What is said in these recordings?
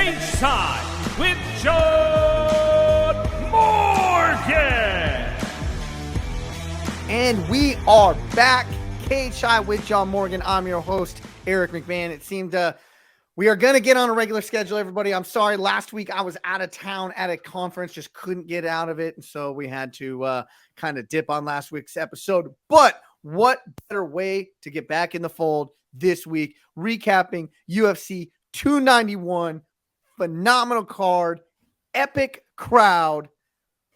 Cageside with Jan Morgan. And we are back. Cageside with Jan Morgan. I'm your host, Eric McMahon. It seemed we are going to get on a regular schedule, everybody. I'm sorry. Last week I was out of town at a conference, just couldn't get out of it. And so we had to kind of dip on last week's episode. But what better way to get back in the fold this week, recapping UFC 291, phenomenal card, epic crowd,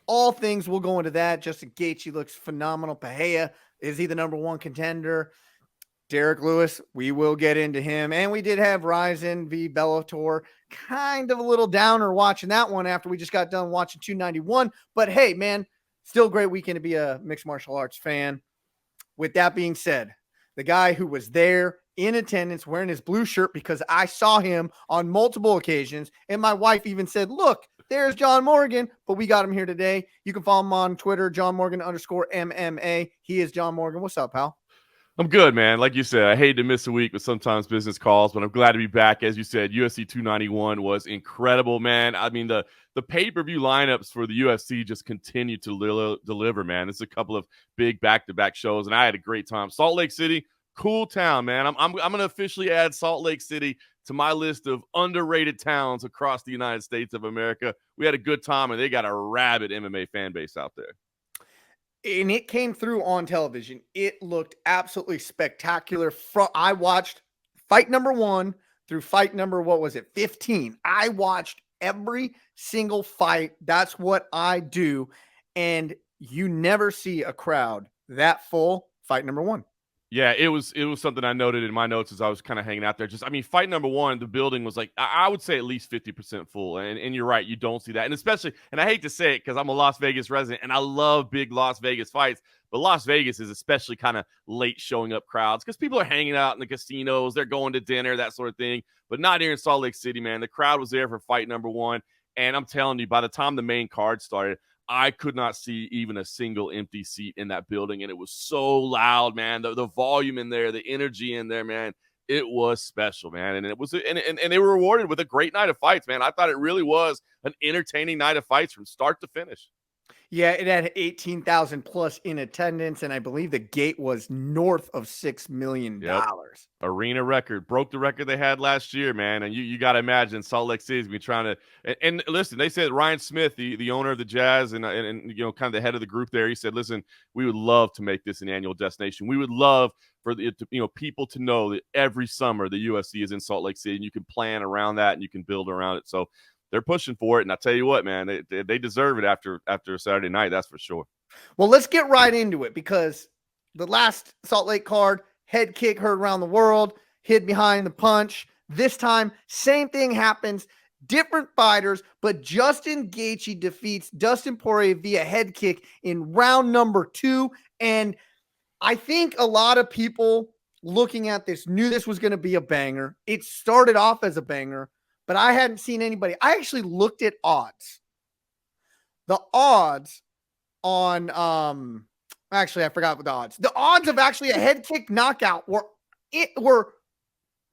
all things. We'll go into that. Justin Gaethje looks phenomenal. Pereira, is he the number one contender? Derrick Lewis, we will get into him. And we did have Rizin v. Bellator. Kind of a little downer watching that one after we just got done watching 291. But hey, man, still a great weekend to be a mixed martial arts fan. With that being said, the guy who was there in attendance wearing his blue shirt, because I saw him on multiple occasions, and my wife even said, look, there's Jan Morgan, but we got him here today. You can follow him on Twitter, JanMorgan_MMA. He is Jan Morgan. What's up, pal? I'm good, man. Like you said, I hate to miss a week with sometimes business calls, but I'm glad to be back. As you said, UFC 291 was incredible, man. I mean, the pay-per-view lineups for the UFC just continue to deliver, man. It's a couple of big back-to-back shows, and I had a great time. Salt Lake City, cool town, man. I'm going to officially add Salt Lake City to my list of underrated towns across the United States of America. We had a good time, and they got a rabid MMA fan base out there. And it came through on television. It looked absolutely spectacular. I watched fight number 1 through fight number, 15. I watched every single fight. That's what I do. And you never see a crowd that full fight number 1. Yeah, it was something I noted in my notes as I was kind of hanging out there. Just, I mean, fight number 1, the building was like, I would say at least 50% full. And you're right, you don't see that. And especially, and I hate to say it because I'm a Las Vegas resident and I love big Las Vegas fights, but Las Vegas is especially kind of late showing up crowds because people are hanging out in the casinos, they're going to dinner, that sort of thing. But not here in Salt Lake City, man. The crowd was there for fight number 1. And I'm telling you, by the time the main card started, I could not see even a single empty seat in that building, and it was so loud, man. The volume in there, the energy in there, man, it was special, man. And it was, and they were rewarded with a great night of fights, man. I thought it really was an entertaining night of fights from start to finish. Yeah, it had 18,000 plus in attendance, and I believe the gate was north of $6 million. Yep. Arena record. Broke the record they had last year, man. And you got to imagine Salt Lake City's been trying to – and listen, they said Ryan Smith, the owner of the Jazz and you know, kind of the head of the group there, he said, listen, we would love to make this an annual destination. We would love for people to know that every summer the UFC is in Salt Lake City, and you can plan around that and you can build around it. So they're pushing for it, and I tell you what, man, they deserve it after a Saturday night, that's for sure. Well, let's get right into it because the last Salt Lake card, head kick heard around the world, hid behind the punch. This time, same thing happens, different fighters, but Justin Gaethje defeats Dustin Poirier via head kick in round number 2, and I think a lot of people looking at this knew this was going to be a banger. It started off as a banger, but I hadn't seen anybody. I actually looked at odds. The odds on, actually, I forgot what the odds. The odds of actually a head kick knockout were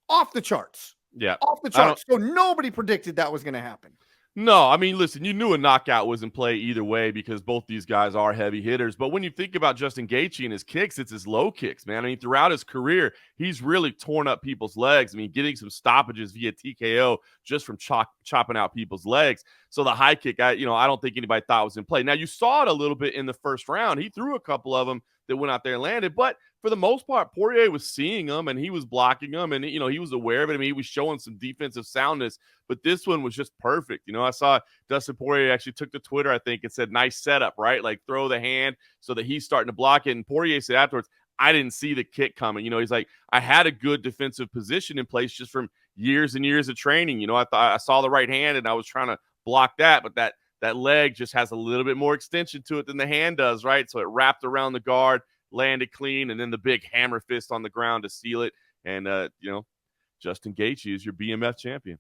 off the charts. Yeah. Off the charts. So nobody predicted that was going to happen. No, I mean, listen, you knew a knockout was in play either way because both these guys are heavy hitters. But when you think about Justin Gaethje and his kicks, it's his low kicks, man. I mean, throughout his career, he's really torn up people's legs. I mean, getting some stoppages via TKO just from chopping out people's legs. So the high kick, I don't think anybody thought was in play. Now, you saw it a little bit in the first round. He threw a couple of them that went out there and landed. But for the most part, Poirier was seeing them and he was blocking them and, he was aware of it. I mean, he was showing some defensive soundness, but this one was just perfect. I saw Dustin Poirier actually took to Twitter, I think, and said, nice setup, right? Like throw the hand so that he's starting to block it. And Poirier said afterwards, I didn't see the kick coming. He's like, I had a good defensive position in place just from years and years of training. I thought I saw the right hand and I was trying to block that, but that leg just has a little bit more extension to it than the hand does, right? So it wrapped around the guard, landed clean, and then the big hammer fist on the ground to seal it. And, Justin Gaethje is your BMF champion.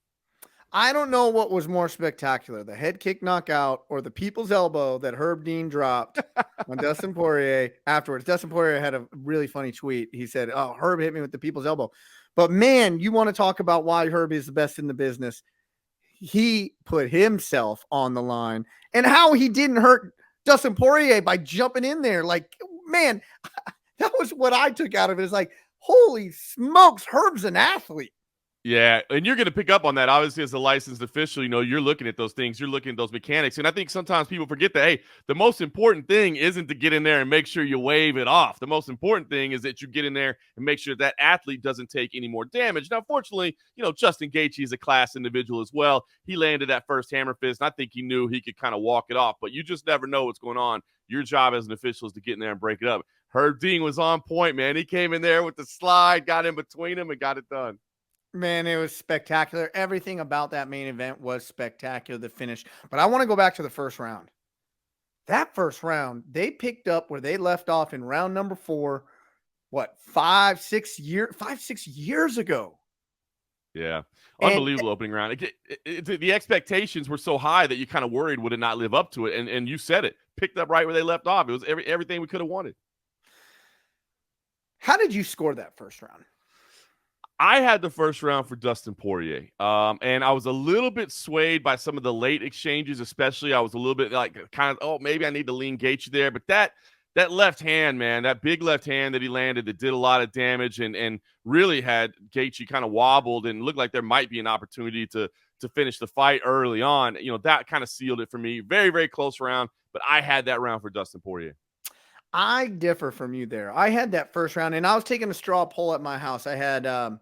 I don't know what was more spectacular, the head kick knockout or the people's elbow that Herb Dean dropped on Dustin Poirier afterwards. Dustin Poirier had a really funny tweet. He said, oh, Herb hit me with the people's elbow. But, man, you want to talk about why Herb is the best in the business. he put himself on the line, and how he didn't hurt Dustin Poirier by jumping in there. Like, man, that was what I took out of it. It's like, holy smokes, Herb's an athlete. Yeah, and you're going to pick up on that. Obviously, as a licensed official, you're looking at those things. You're looking at those mechanics. And I think sometimes people forget that, hey, the most important thing isn't to get in there and make sure you wave it off. The most important thing is that you get in there and make sure that athlete doesn't take any more damage. Now, fortunately, Justin Gaethje is a class individual as well. He landed that first hammer fist, and I think he knew he could kind of walk it off. But you just never know what's going on. Your job as an official is to get in there and break it up. Herb Dean was on point, man. He came in there with the slide, got in between them, and got it done. Man, it was spectacular. Everything about that main event was spectacular, the finish. But I want to go back to the first round. That first round, they picked up where they left off in round number 4, 5-6 years ago. Yeah. Unbelievable opening round. The expectations were so high that you kind of worried would it not live up to it. And you said it. Picked up right where they left off. It was everything we could have wanted. How did you score that first round? I had the first round for Dustin Poirier, and I was a little bit swayed by some of the late exchanges, especially. I was a little bit maybe I need to lean Gaethje there, but that left hand, man, that big left hand that he landed that did a lot of damage and really had Gaethje kind of wobbled and looked like there might be an opportunity to finish the fight early on. That kind of sealed it for me. Very, very close round, but I had that round for Dustin Poirier. I differ from you there. I had that first round, and I was taking a straw poll at my house. I had, my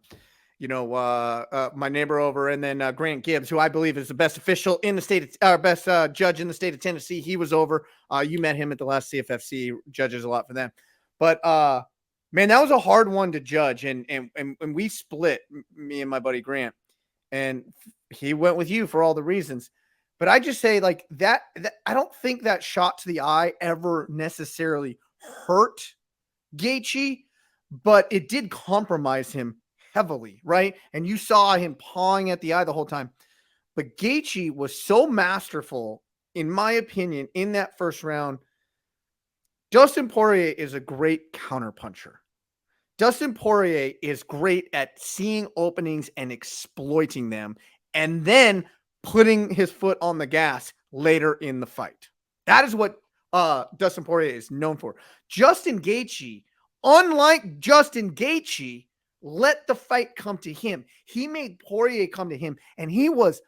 neighbor over, and then Grant Gibbs, who I believe is the best official in the state, best judge in the state of Tennessee. He was over. You met him at the last CFFC. Judges a lot for them, but man, that was a hard one to judge, and we split, me and my buddy Grant, and he went with you for all the reasons. But I just say like that I don't think that shot to the eye ever necessarily hurt Gaethje, but it did compromise him heavily, right? And you saw him pawing at the eye the whole time. But Gaethje was so masterful, in my opinion, in that first round. Dustin Poirier is a great counterpuncher. Dustin Poirier is great at seeing openings and exploiting them, and then putting his foot on the gas later in the fight. That is what Dustin Poirier is known for. Justin Gaethje, unlike Justin Gaethje, let the fight come to him. He made Poirier come to him, and he was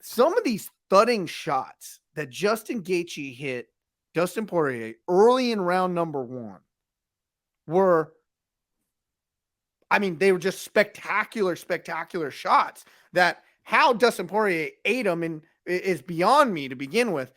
some of these thudding shots that Justin Gaethje hit Dustin Poirier early in round number 1 were, they were just spectacular shots that how Dustin Poirier ate him and is beyond me to begin with.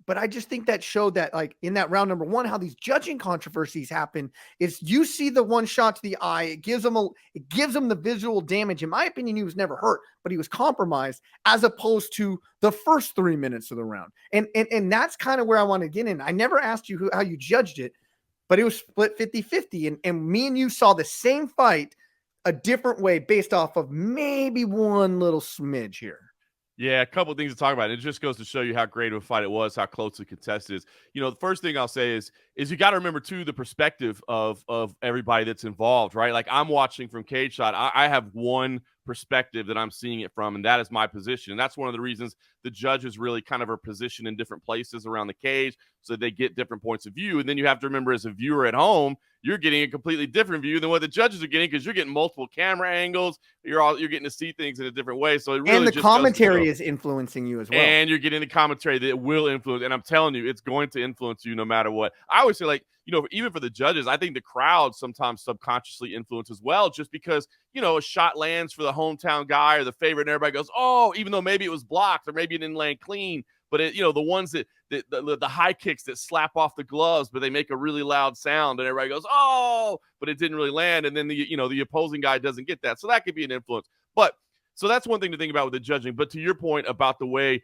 But I just think that showed that, like, in that round number 1, how these judging controversies happen is you see the one shot to the eye. It gives him the visual damage. In my opinion, he was never hurt, but he was compromised as opposed to the first 3 minutes of the round. And that's kind of where I want to get in. I never asked you how you judged it, but it was split 50-50. And me and you saw the same fight a different way based off of maybe one little smidge here. Yeah, a couple of things to talk about. It just goes to show you how great of a fight it was, how closely contested it is. The first thing I'll say is you got to remember, too, the perspective of everybody that's involved, right? Like, I'm watching from Cageside. I have one perspective that I'm seeing it from, and that is my position. And that's one of the reasons the judges really kind of are positioned in different places around the cage so they get different points of view. And then you have to remember, as a viewer at home, you're getting a completely different view than what the judges are getting because you're getting multiple camera angles. You're getting to see things in a different way. So it really and the just commentary is influencing you as well. And you're getting the commentary that will influence. And I'm telling you, it's going to influence you no matter what. I always say, like, even for the judges, I think the crowd sometimes subconsciously influence as well, just because, a shot lands for the hometown guy or the favorite, and everybody goes, oh, even though maybe it was blocked or maybe it didn't land clean. But the ones that the high kicks that slap off the gloves, but they make a really loud sound, and everybody goes, oh, but it didn't really land. And then the opposing guy doesn't get that. So that could be an influence. But so that's one thing to think about with the judging. But to your point about the way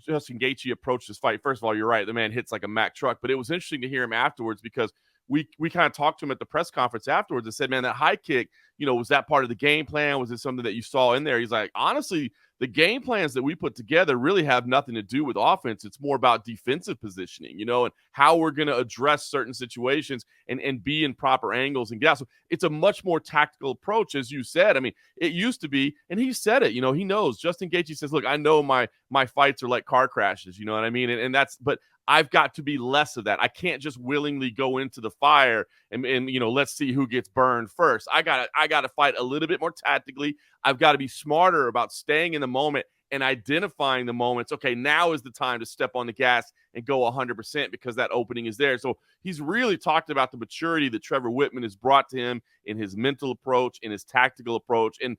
Justin Gaethje approached this fight, first of all, you're right. The man hits like a Mack truck. But it was interesting to hear him afterwards because we kind of talked to him at the press conference afterwards and said, man, that high kick, was that part of the game plan? Was it something that you saw in there? He's like, honestly, the game plans that we put together really have nothing to do with offense. It's more about defensive positioning, and how we're going to address certain situations and be in proper angles and gas. So it's a much more tactical approach, as you said. I mean, it used to be, and he said it, he knows. Justin Gaethje says, look, I know my fights are like car crashes, you know what I mean? And that's, but I've got to be less of that. I can't just willingly go into the fire and let's see who gets burned first. I gotta fight a little bit more tactically. I've got to be smarter about staying in the moment and identifying the moments. Okay, now is the time to step on the gas and go 100% because that opening is there. So he's really talked about the maturity that Trevor Wittman has brought to him in his mental approach, in his tactical approach, and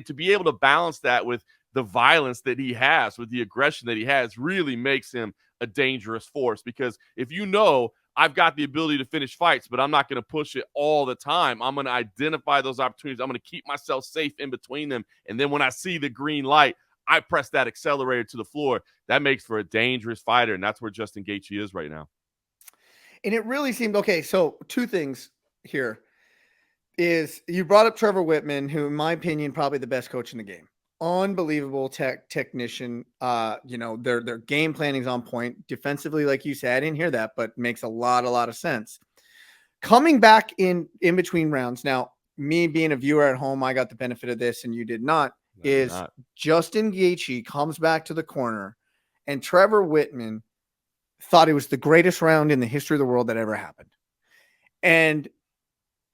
to be able to balance that with the violence that he has, with the aggression that he has, really makes him a dangerous force. Because if I've got the ability to finish fights, but I'm not going to push it all the time. I'm going to identify those opportunities. I'm going to keep myself safe in between them. And then when I see the green light, I press that accelerator to the floor. That makes for a dangerous fighter, and that's where Justin Gaethje is right now. And it really seemed okay. So two things here is you brought up Trevor Wittman, who, in my opinion, probably the best coach in the game. Unbelievable technician. Their game planning is on point. Defensively, like you said, I didn't hear that, but makes a lot of sense. Coming back in between rounds. Now, me being a viewer at home, I got the benefit of this, and you did not. Justin Gaethje comes back to the corner, and Trevor Wittman thought it was the greatest round in the history of the world that ever happened. And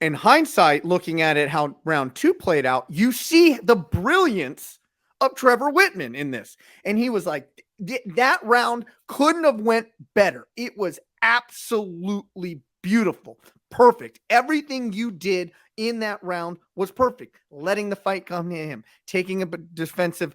in hindsight, looking at it, how round 2 played out, you see the brilliance of Trevor Wittman in this. And he was like, that round couldn't have went better. It was absolutely beautiful. Perfect. Everything you did in that round was perfect. Letting the fight come to him, taking a defensive,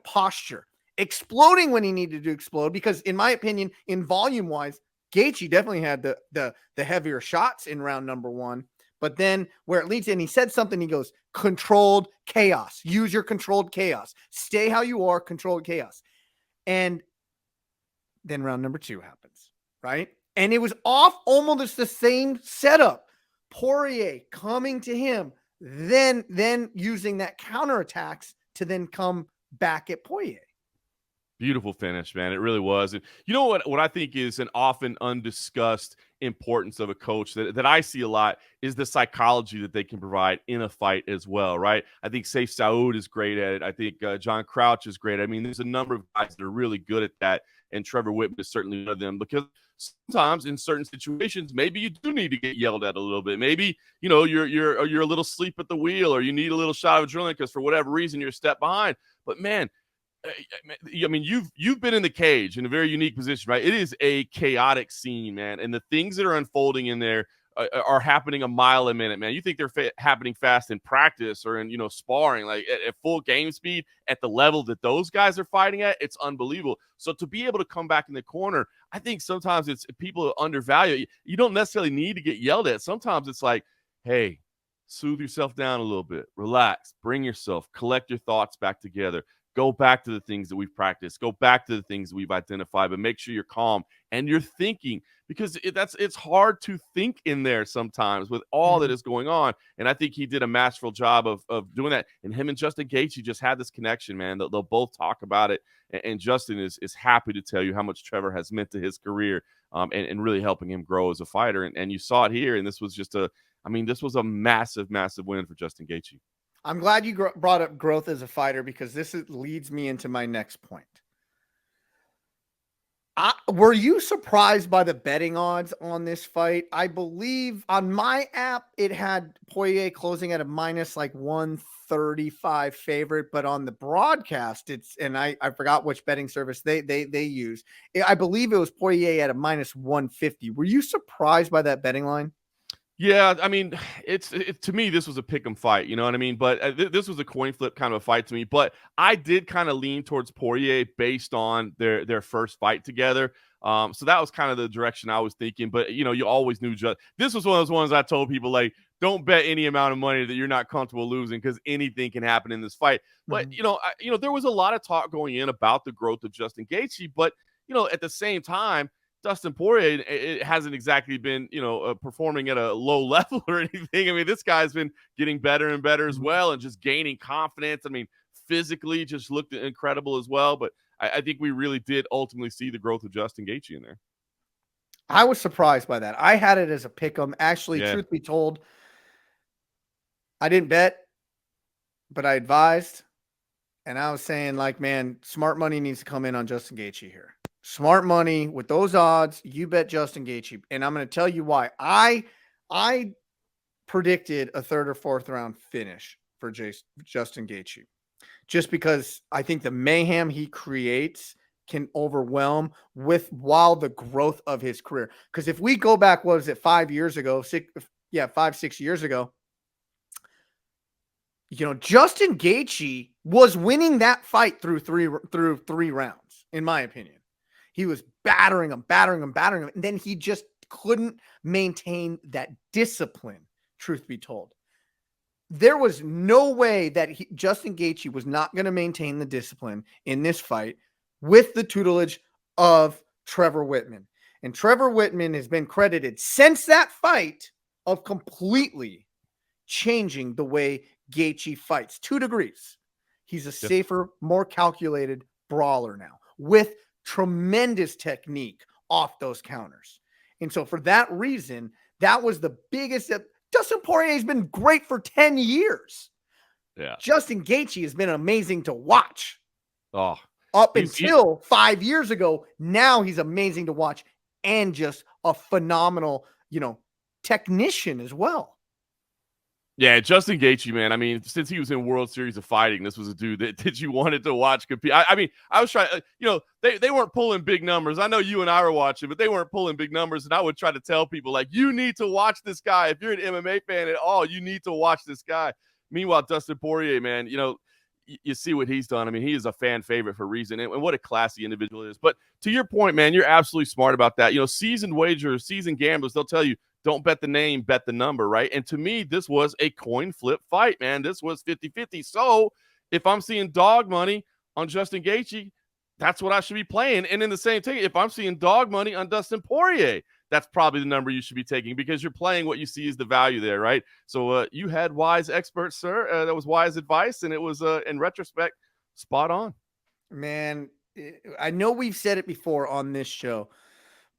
posture, exploding when he needed to explode, because in my opinion, in volume wise, Gaethje definitely had the heavier shots in round number 1, but then where it leads in, he said something, he goes, controlled chaos, use your controlled chaos, stay how you are, controlled chaos. And then round number 2 happens, right? And it was off almost the same setup. Poirier coming to him, then using that counterattacks to then come back at Poirier. Beautiful finish, man. It really was. And you know what I think is an often undiscussed importance of a coach that I see a lot is the psychology that they can provide in a fight as well, right? I think Saif Saud is great at it. I think John Crouch is great. I mean, there's a number of guys that are really good at that, and Trevor Wittman is certainly one of them, because sometimes in certain situations, maybe you do need to get yelled at a little bit. Maybe, you're a little sleep at the wheel, or you need a little shot of adrenaline because for whatever reason you're a step behind. But man, I mean, you've been in the cage in a very unique position, right? It is a chaotic scene, man, and the things that are unfolding in there are happening a mile a minute, man. You think they're happening fast in practice or in sparring, like at full game speed at the level that those guys are fighting at? It's unbelievable. So to be able to come back in the corner, I think sometimes it's people undervalue. You don't necessarily need to get yelled at. Sometimes it's like, hey, soothe yourself down a little bit, relax, bring yourself, collect your thoughts back together. Go back to the things that we've practiced. Go back to the things that we've identified, but make sure you're calm and you're thinking, because it's hard to think in there sometimes with all that is going on. And I think he did a masterful job of doing that. And him and Justin Gaethje just had this connection, man. They'll both talk about it. And Justin is happy to tell you how much Trevor has meant to his career and really helping him grow as a fighter. And you saw it here. And this was just this was a massive, massive win for Justin Gaethje. I'm glad you brought up growth as a fighter, because this leads me into my next point. Were you surprised by the betting odds on this fight? I believe on my app, it had Poirier closing at a minus like 135 favorite, but on the broadcast, and I forgot which betting service they use. I believe it was Poirier at a minus 150. Were you surprised by that betting line? Yeah, I mean, to me, this was a pick'em fight, you know what I mean? But this was a coin flip kind of a fight to me. But I did kind of lean towards Poirier based on their first fight together. So that was kind of the direction I was thinking. But, you always knew this was one of those ones I told people, like, don't bet any amount of money that you're not comfortable losing, because anything can happen in this fight. But, there was a lot of talk going in about the growth of Justin Gaethje. But, at the same time, Dustin Poirier, it hasn't exactly been, performing at a low level or anything. I mean, this guy's been getting better and better as well and just gaining confidence. I mean, physically just looked incredible as well. But I think we really did ultimately see the growth of Justin Gaethje in there. I was surprised by that. I had it as a pick 'em. Actually, Yeah. truth be told, I didn't bet, but I advised. And I was saying, like, man, smart money needs to come in on Justin Gaethje here. Smart money with those odds, you bet Justin Gaethje. And I'm going to tell you why. I predicted a 3rd or 4th round finish for Justin Gaethje, just because I think the mayhem he creates can overwhelm while the growth of his career. Because if we go back, what was it, 5 years ago? 5-6 years ago, Justin Gaethje was winning that fight through three rounds, in my opinion. He was battering him. And then he just couldn't maintain that discipline, truth be told. There was no way that Justin Gaethje was not going to maintain the discipline in this fight with the tutelage of Trevor Wittman. And Trevor Wittman has been credited since that fight of completely changing the way Gaethje fights 2 degrees. He's a safer, more calculated brawler now with tremendous technique off those counters. And so for that reason, that was the biggest. Dustin Poirier has been great for 10 years. Yeah. Justin Gaethje has been amazing to watch. Oh, up until 5 years ago. Now he's amazing to watch and just a phenomenal, technician as well. Yeah, Justin Gaethje, man. I mean, since he was in World Series of Fighting, this was a dude that you wanted to watch compete. I mean, I was trying, they weren't pulling big numbers. I know you and I were watching, but they weren't pulling big numbers. And I would try to tell people, like, you need to watch this guy. If you're an MMA fan at all, you need to watch this guy. Meanwhile, Dustin Poirier, man, you see what he's done. I mean, he is a fan favorite for a reason, and what a classy individual it is. But to your point, man, you're absolutely smart about that. Seasoned wagers, seasoned gamblers, they'll tell you, don't bet the name, bet the number, right? And to me, this was a coin flip fight, man. This was 50-50. So if I'm seeing dog money on Justin Gaethje, that's what I should be playing. And in the same thing, if I'm seeing dog money on Dustin Poirier, that's probably the number you should be taking, because you're playing what you see is the value there, right? So you had wise experts, sir. That was wise advice, and it was, in retrospect, spot on. Man, I know we've said it before on this show,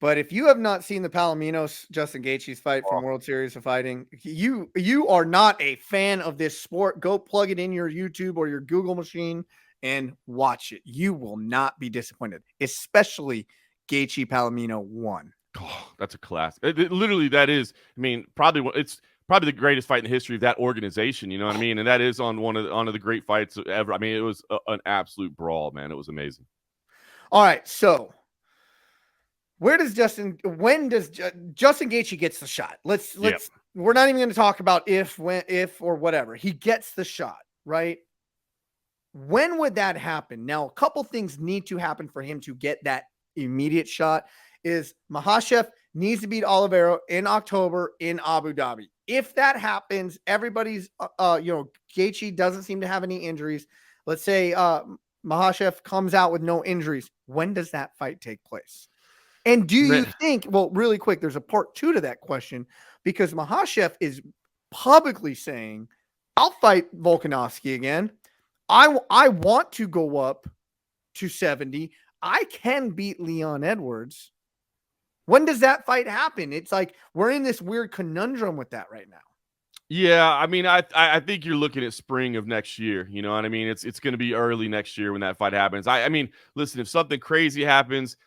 but if you have not seen the Palominos Justin Gaethje's fight from World Series of Fighting, you are not a fan of this sport. Go plug it in your YouTube or your Google machine and watch it. You will not be disappointed, especially Gaethje Palomino 1. Oh, that's a class. Literally, that is, it's probably the greatest fight in the history of that organization. You know what I mean? And that is on one of the great fights ever. I mean, it was an absolute brawl, man. It was amazing. All right, so when does Justin Gaethje gets the shot? Let's we're not even going to talk about if, when, if, or whatever. He gets the shot, right? When would that happen? Now, a couple things need to happen for him to get that immediate shot. Is Makhachev needs to beat Oliveira in October in Abu Dhabi. If that happens, everybody's, Gaethje doesn't seem to have any injuries. Let's say Makhachev comes out with no injuries. When does that fight take place? And do you think, well, really quick, there's a part 2 to that question, because Makhachev is publicly saying, I'll fight Volkanovski again. I want to go up to 70. I can beat Leon Edwards. When does that fight happen? It's like we're in this weird conundrum with that right now. Yeah, I mean, I think you're looking at spring of next year. You know what I mean? It's going to be early next year when that fight happens. I mean, listen, if something crazy happens,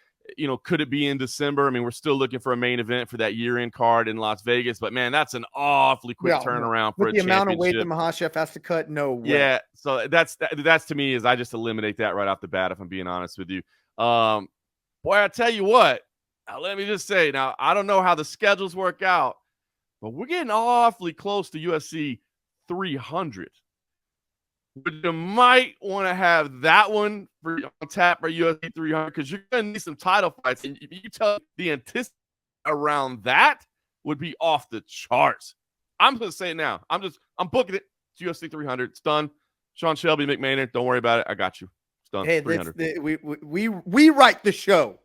could it be in December? I mean, we're still looking for a main event for that year-end card in Las Vegas. But, man, that's an awfully quick turnaround for a championship. The amount of weight that Makhachev has to cut, no way. Yeah, so that's to me is I just eliminate that right off the bat, if I'm being honest with you. Boy, I tell you what. Now, let me just say, I don't know how the schedules work out, but we're getting awfully close to UFC 300. But you might want to have that one on tap for UFC 300, because you're going to need some title fights. And you tell the anticipation around that would be off the charts. I'm going to say it now. I'm booking it. It's UFC 300. It's done. Sean Shelby, McMahon, don't worry about it. I got you. It's done. Hey, we write the show.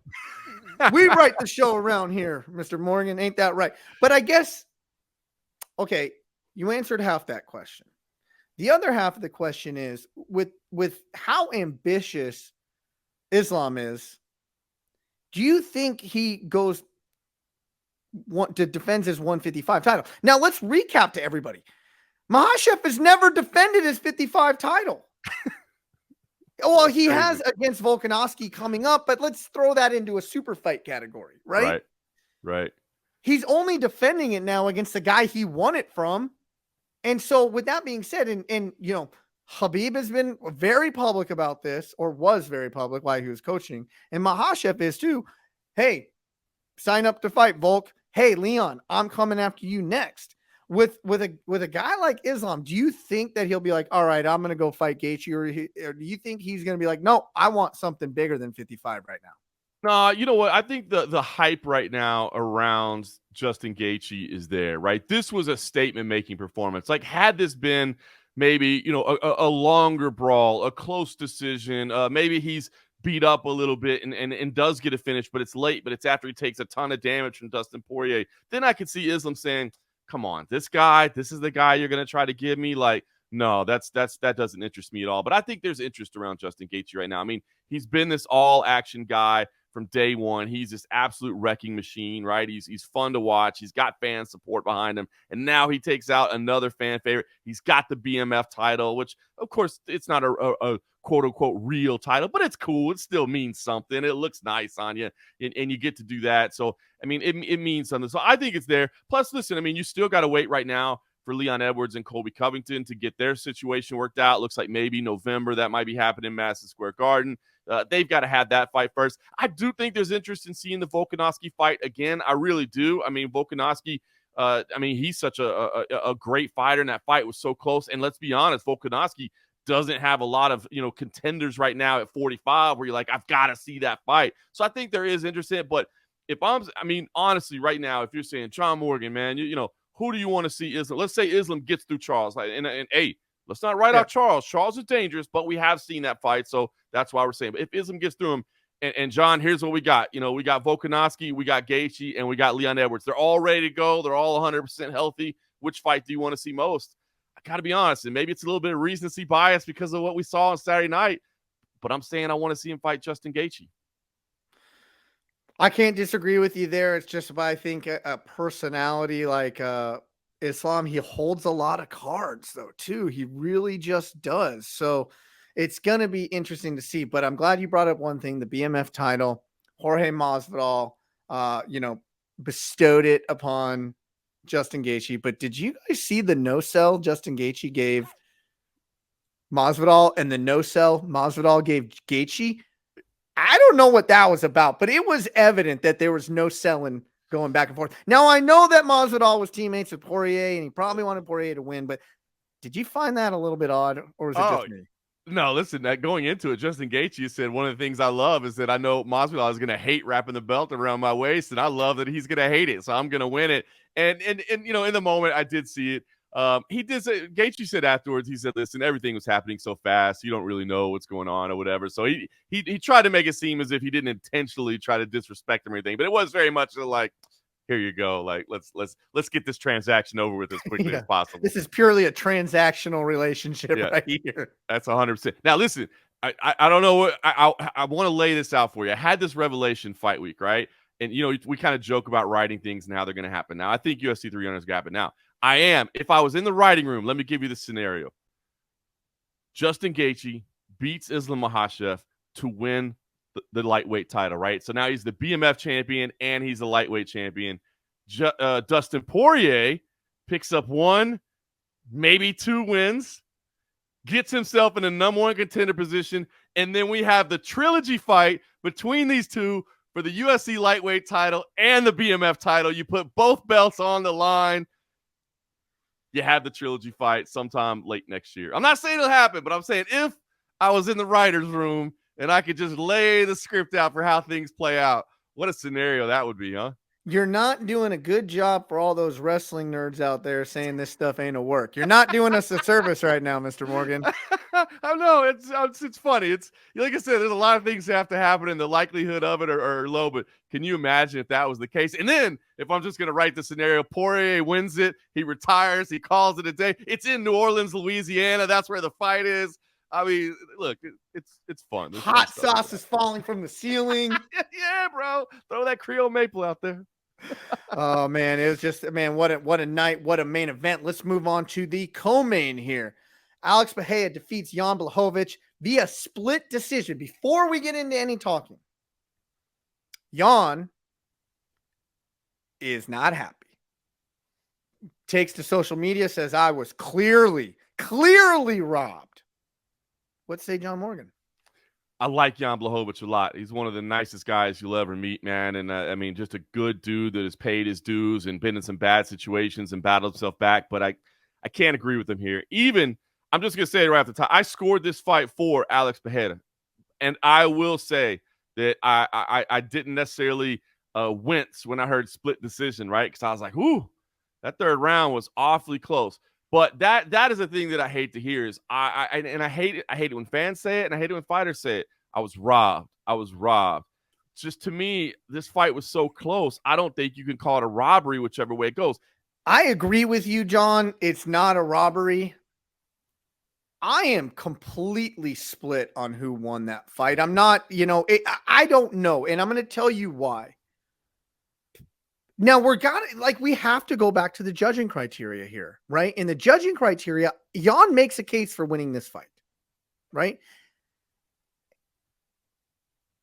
We write the show around here, Mr. Morgan. Ain't that right? But I guess, okay, you answered half that question. The other half of the question is with how ambitious Islam is, do you think he goes to defend his 155 title? Now let's recap to everybody. Makhachev has never defended his 55 title. Well, he has against Volkanovski coming up, but let's throw that into a super fight category, right? Right. He's only defending it now against the guy he won it from. And so with that being said, and you know, Khabib has been very public about this, or was very public while he was coaching, and Makhachev is too. Hey, sign up to fight, Volk. Hey, Leon, I'm coming after you next. With a guy like Islam, do you think that he'll be like, all right, I'm going to go fight Gaethje, or do you think he's going to be like, no, I want something bigger than 55 right now? No, you know what? I think the hype right now around Justin Gaethje is there, right? This was a statement-making performance. Like, had this been maybe, you know, a longer brawl, a close decision, maybe he's beat up a little bit and does get a finish, but it's late, but it's after he takes a ton of damage from Dustin Poirier, then I could see Islam saying, come on, this is the guy you're going to try to give me? Like, no, that doesn't interest me at all. But I think there's interest around Justin Gaethje right now. I mean, he's been this all-action guy from day one. He's this absolute wrecking machine, right? He's fun to watch. He's got fan support behind him. And now he takes out another fan favorite. He's got the BMF title, which, of course, it's not a quote-unquote real title, but it's cool. It still means something. It looks nice on you, and you get to do that. So, I mean, it means something. So I think it's there. Plus, listen, I mean, you still got to wait right now for Leon Edwards and Colby Covington to get their situation worked out. Looks like maybe November that might be happening in Madison Square Garden. They've got to have that fight first. I do think there's interest in seeing the Volkanovski fight again. I really do. I mean, Volkanovski, he's such a great fighter, and that fight was so close. And let's be honest, Volkanovski doesn't have a lot of, you know, contenders right now at 45 where you're like, I've got to see that fight. So I think there is interest in it. But honestly, right now, if you're saying, John Morgan, man, you know, who do you want to see Islam? Let's say Islam gets through Charles. And hey, let's not write out Charles. Charles is dangerous, but we have seen that fight. So that's why we're saying, but if Islam gets through him, and John, here's what we got. You know, we got Volkanovski, we got Gaethje, and we got Leon Edwards. They're all ready to go. They're all 100% healthy. Which fight do you want to see most? I got to be honest, and maybe it's a little bit of recency bias because of what we saw on Saturday night, but I'm saying I want to see him fight Justin Gaethje. I can't disagree with you there. It's just, I think a personality like Islam, he holds a lot of cards though too. He really just does. So it's going to be interesting to see, but I'm glad you brought up one thing, the BMF title. Jorge Masvidal, bestowed it upon Justin Gaethje. But did you guys see the no-sell Justin Gaethje gave Masvidal and the no-sell Masvidal gave Gaethje? I don't know what that was about, but it was evident that there was no selling going back and forth. Now, I know that Masvidal was teammates with Poirier, and he probably wanted Poirier to win, but did you find that a little bit odd, or was it just me? No, listen, going into it, Justin Gaethje said one of the things I love is that I know Masvidal is going to hate wrapping the belt around my waist, and I love that he's going to hate it, so I'm going to win it. And you know, in the moment, I did see it. He did say, Gaethje said afterwards, he said, listen, everything was happening so fast, you don't really know what's going on or whatever. So he tried to make it seem as if he didn't intentionally try to disrespect him or anything, but it was very much like, here you go. Like, let's get this transaction over with as quickly as possible. This is purely a transactional relationship right here. That's 100%. Now, listen, I don't know what I want to lay this out for you. I had this revelation fight week, right? And, you know, we kind of joke about writing things and how they're going to happen. Now, I think UFC 300 is going to happen. Now, if I was in the writing room, let me give you the scenario. Justin Gaethje beats Islam Makhachev to win the lightweight title, right? So now he's the BMF champion and he's the lightweight champion. Dustin Poirier picks up 1, maybe 2 wins, gets himself in the #1 contender position, and then we have the trilogy fight between these two for the UFC lightweight title and the BMF title. You put both belts on the line. You have the trilogy fight sometime late next year. I'm not saying it'll happen, but I'm saying if I was in the writer's room and I could just lay the script out for how things play out, what a scenario that would be, huh? You're not doing a good job for all those wrestling nerds out there saying this stuff ain't a work. You're not doing us a service right now, Mr. Morgan. I know it's funny. It's like I said, there's a lot of things that have to happen, and the likelihood of it are low. But can you imagine if that was the case? And then if I'm just gonna write the scenario, Poirier wins it, he retires, he calls it a day. It's in New Orleans, Louisiana. That's where the fight is. I mean, look, it's fun. There's Hot fun stuff sauce is falling from the ceiling. yeah, bro. Throw that Creole maple out there. Oh man, it was just what a night, what a main event. Let's move on to the co-main here. Alex Pereira defeats Jan Blachowicz via split decision. Before we get into any talking, Jan is not happy. Takes to social media, says I was clearly robbed. What say John Morgan? I like Jan Blachowicz a lot. He's one of the nicest guys you'll ever meet, man. And I mean, just a good dude that has paid his dues and been in some bad situations and battled himself back. But I can't agree with him here. Even, I'm just going to say it right off the top, I scored this fight for Alex Pereira. And I will say that I didn't necessarily wince when I heard split decision, right? Because I was like, ooh, that third round was awfully close. But that is the thing that I hate to hear is I hate it. I hate it when fans say it, and I hate it when fighters say it. I was robbed. Just to me, this fight was so close. I don't think you can call it a robbery, whichever way it goes. I agree with you, John. It's not a robbery. I am completely split on who won that fight. I'm not, I don't know. And I'm going to tell you why. Now we have to go back to the judging criteria here, right? In the judging criteria, Jan makes a case for winning this fight, right?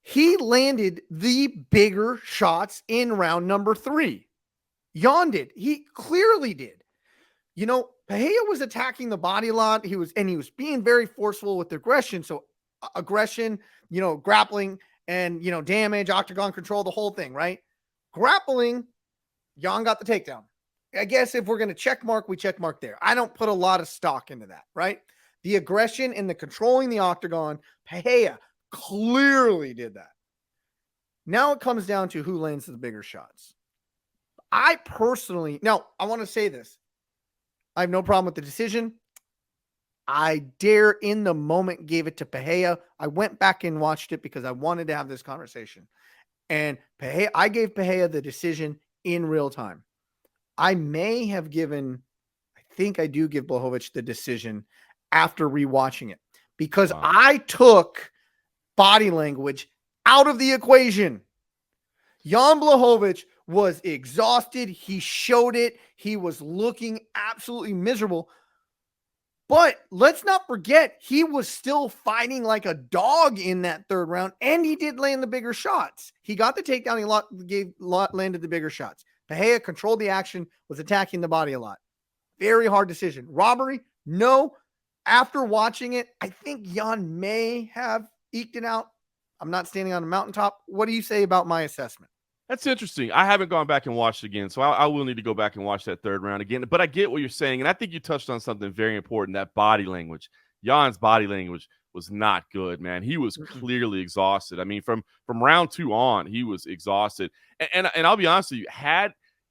He landed the bigger shots in round number 3. Jan did. He clearly did. Pereira was attacking the body a lot. He was being very forceful with aggression. So aggression, grappling and, damage, octagon control, the whole thing, right? Grappling, Jan got the takedown. I guess if we're going to check mark, we check mark there. I don't put a lot of stock into that, right? The aggression and the controlling the octagon, Pereira clearly did that. Now it comes down to who lands the bigger shots. I want to say this. I have no problem with the decision. I in the moment gave it to Pereira. I went back and watched it because I wanted to have this conversation. And I gave Pereira the decision in real time. I think I do give Blachowicz the decision after rewatching it because I took body language out of the equation. Jan Blachowicz was exhausted. He showed it. He was looking absolutely miserable. But let's not forget, he was still fighting like a dog in that third round, and he did land the bigger shots. He got the takedown. He landed the bigger shots. Pereira controlled the action, was attacking the body a lot. Very hard decision. Robbery? No. After watching it, I think Jan may have eked it out. I'm not standing on a mountaintop. What do you say about my assessment? That's interesting. I haven't gone back and watched it again, so I will need to go back and watch that third round again. But I get what you're saying, and I think you touched on something very important, that body language. Jan's body language was not good, man. He was clearly exhausted. I mean, from round 2 on, he was exhausted. And I'll be honest with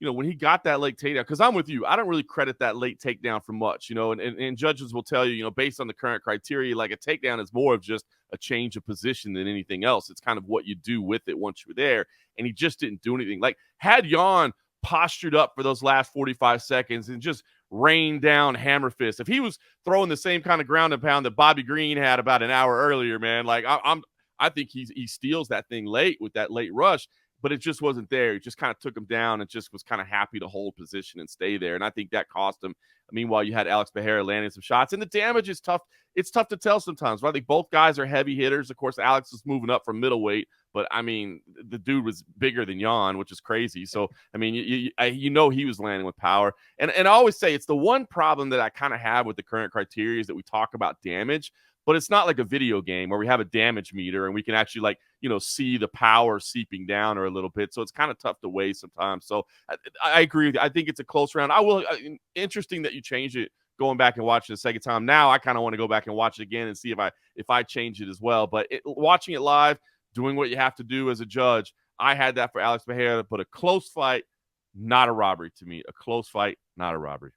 you, when he got that late takedown, because I'm with you, I don't really credit that late takedown for much, and judges will tell you, based on the current criteria, like a takedown is more of just a change of position than anything else. It's kind of what you do with it once you're there, and he just didn't do anything. Like, had Jan postured up for those last 45 seconds and just rained down hammer fist, if he was throwing the same kind of ground and pound that Bobby Green had about an hour earlier, man, like I think he steals that thing late with that late rush. But it just wasn't there. He just kind of took him down and just was kind of happy to hold position and stay there. And I think that cost him. Meanwhile, you had Alex Pereira landing some shots. And the damage is tough. It's tough to tell sometimes. Right? I think both guys are heavy hitters. Of course, Alex is moving up from middleweight. But, the dude was bigger than Jan, which is crazy. So, he was landing with power. And I always say it's the one problem that I kind of have with the current criteria is that we talk about damage. But it's not like a video game where we have a damage meter and we can actually see the power seeping down or a little bit. So it's kind of tough to weigh sometimes. So I agree with you. I think it's a close round. Interesting that you changed it going back and watching the second time. Now I kind of want to go back and watch it again and see if I change it as well. But watching it live, doing what you have to do as a judge, I had that for Alex Pereira, but a close fight, not a robbery to me. A close fight, not a robbery.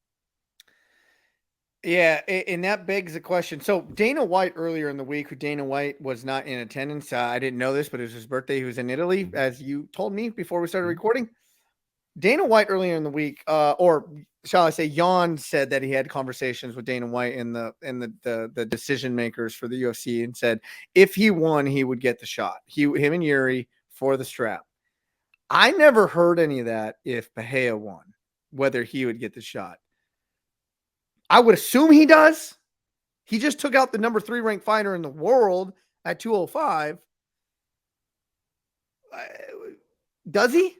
Yeah, and that begs the question. So Dana White earlier in the week, who Dana White was not in attendance. I didn't know this, but it was his birthday. He was in Italy, as you told me before we started recording. Dana White earlier in the week, or shall I say, Jan said that he had conversations with Dana White and the decision makers for the UFC, and said if he won, he would get the shot. Him and Jiri for the strap. I never heard any of that. If Pereira won, whether he would get the shot. I would assume he does. He just took out the number 3 ranked fighter in the world at 205. Does he?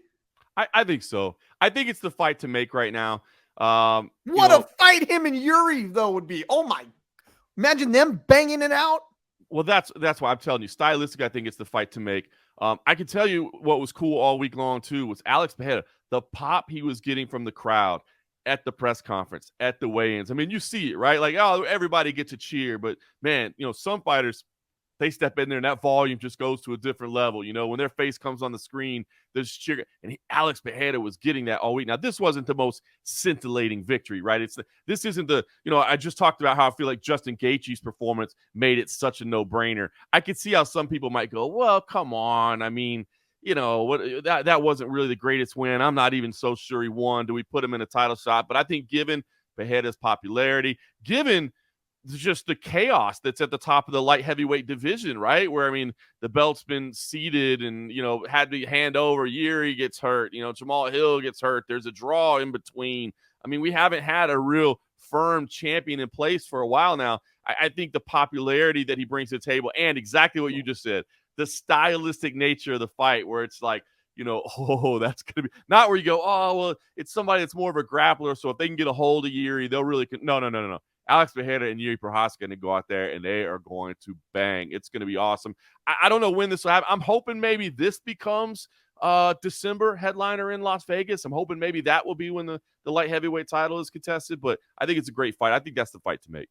I think so. I think it's the fight to make right now. What a fight him and Jiri, though, would be. Oh, my. Imagine them banging it out. Well, that's why I'm telling you. Stylistic, I think it's the fight to make. I can tell you what was cool all week long, too, was Alex Pereira. The pop he was getting from the crowd at the press conference, at the weigh-ins. I mean, you see it, right? Like, oh, everybody gets a cheer. But, man, some fighters, they step in there and that volume just goes to a different level. When their face comes on the screen, there's cheer. And Alex Pereira was getting that all week. Now, this wasn't the most scintillating victory, right? This isn't the, I just talked about how I feel like Justin Gaethje's performance made it such a no-brainer. I could see how some people might go, well, come on. I mean, that wasn't really the greatest win. I'm not even so sure he won. Do we put him in a title shot? But I think given Pereira's popularity, given just the chaos that's at the top of the light heavyweight division, right? Where, I mean, the belt's been seeded and, had to hand over. Jiri gets hurt. Jamal Hill gets hurt. There's a draw in between. I mean, we haven't had a real firm champion in place for a while now. I think the popularity that he brings to the table and exactly what you just said, the stylistic nature of the fight where it's like, oh, that's going to be not where you go, oh, well, it's somebody that's more of a grappler. So if they can get a hold of Jiri, they'll really, no. Alex Pereira and Jiri Prochazka going to go out there and they are going to bang. It's going to be awesome. I don't know when this will happen. I'm hoping maybe this becomes December headliner in Las Vegas. I'm hoping maybe that will be when the light heavyweight title is contested, but I think it's a great fight. I think that's the fight to make.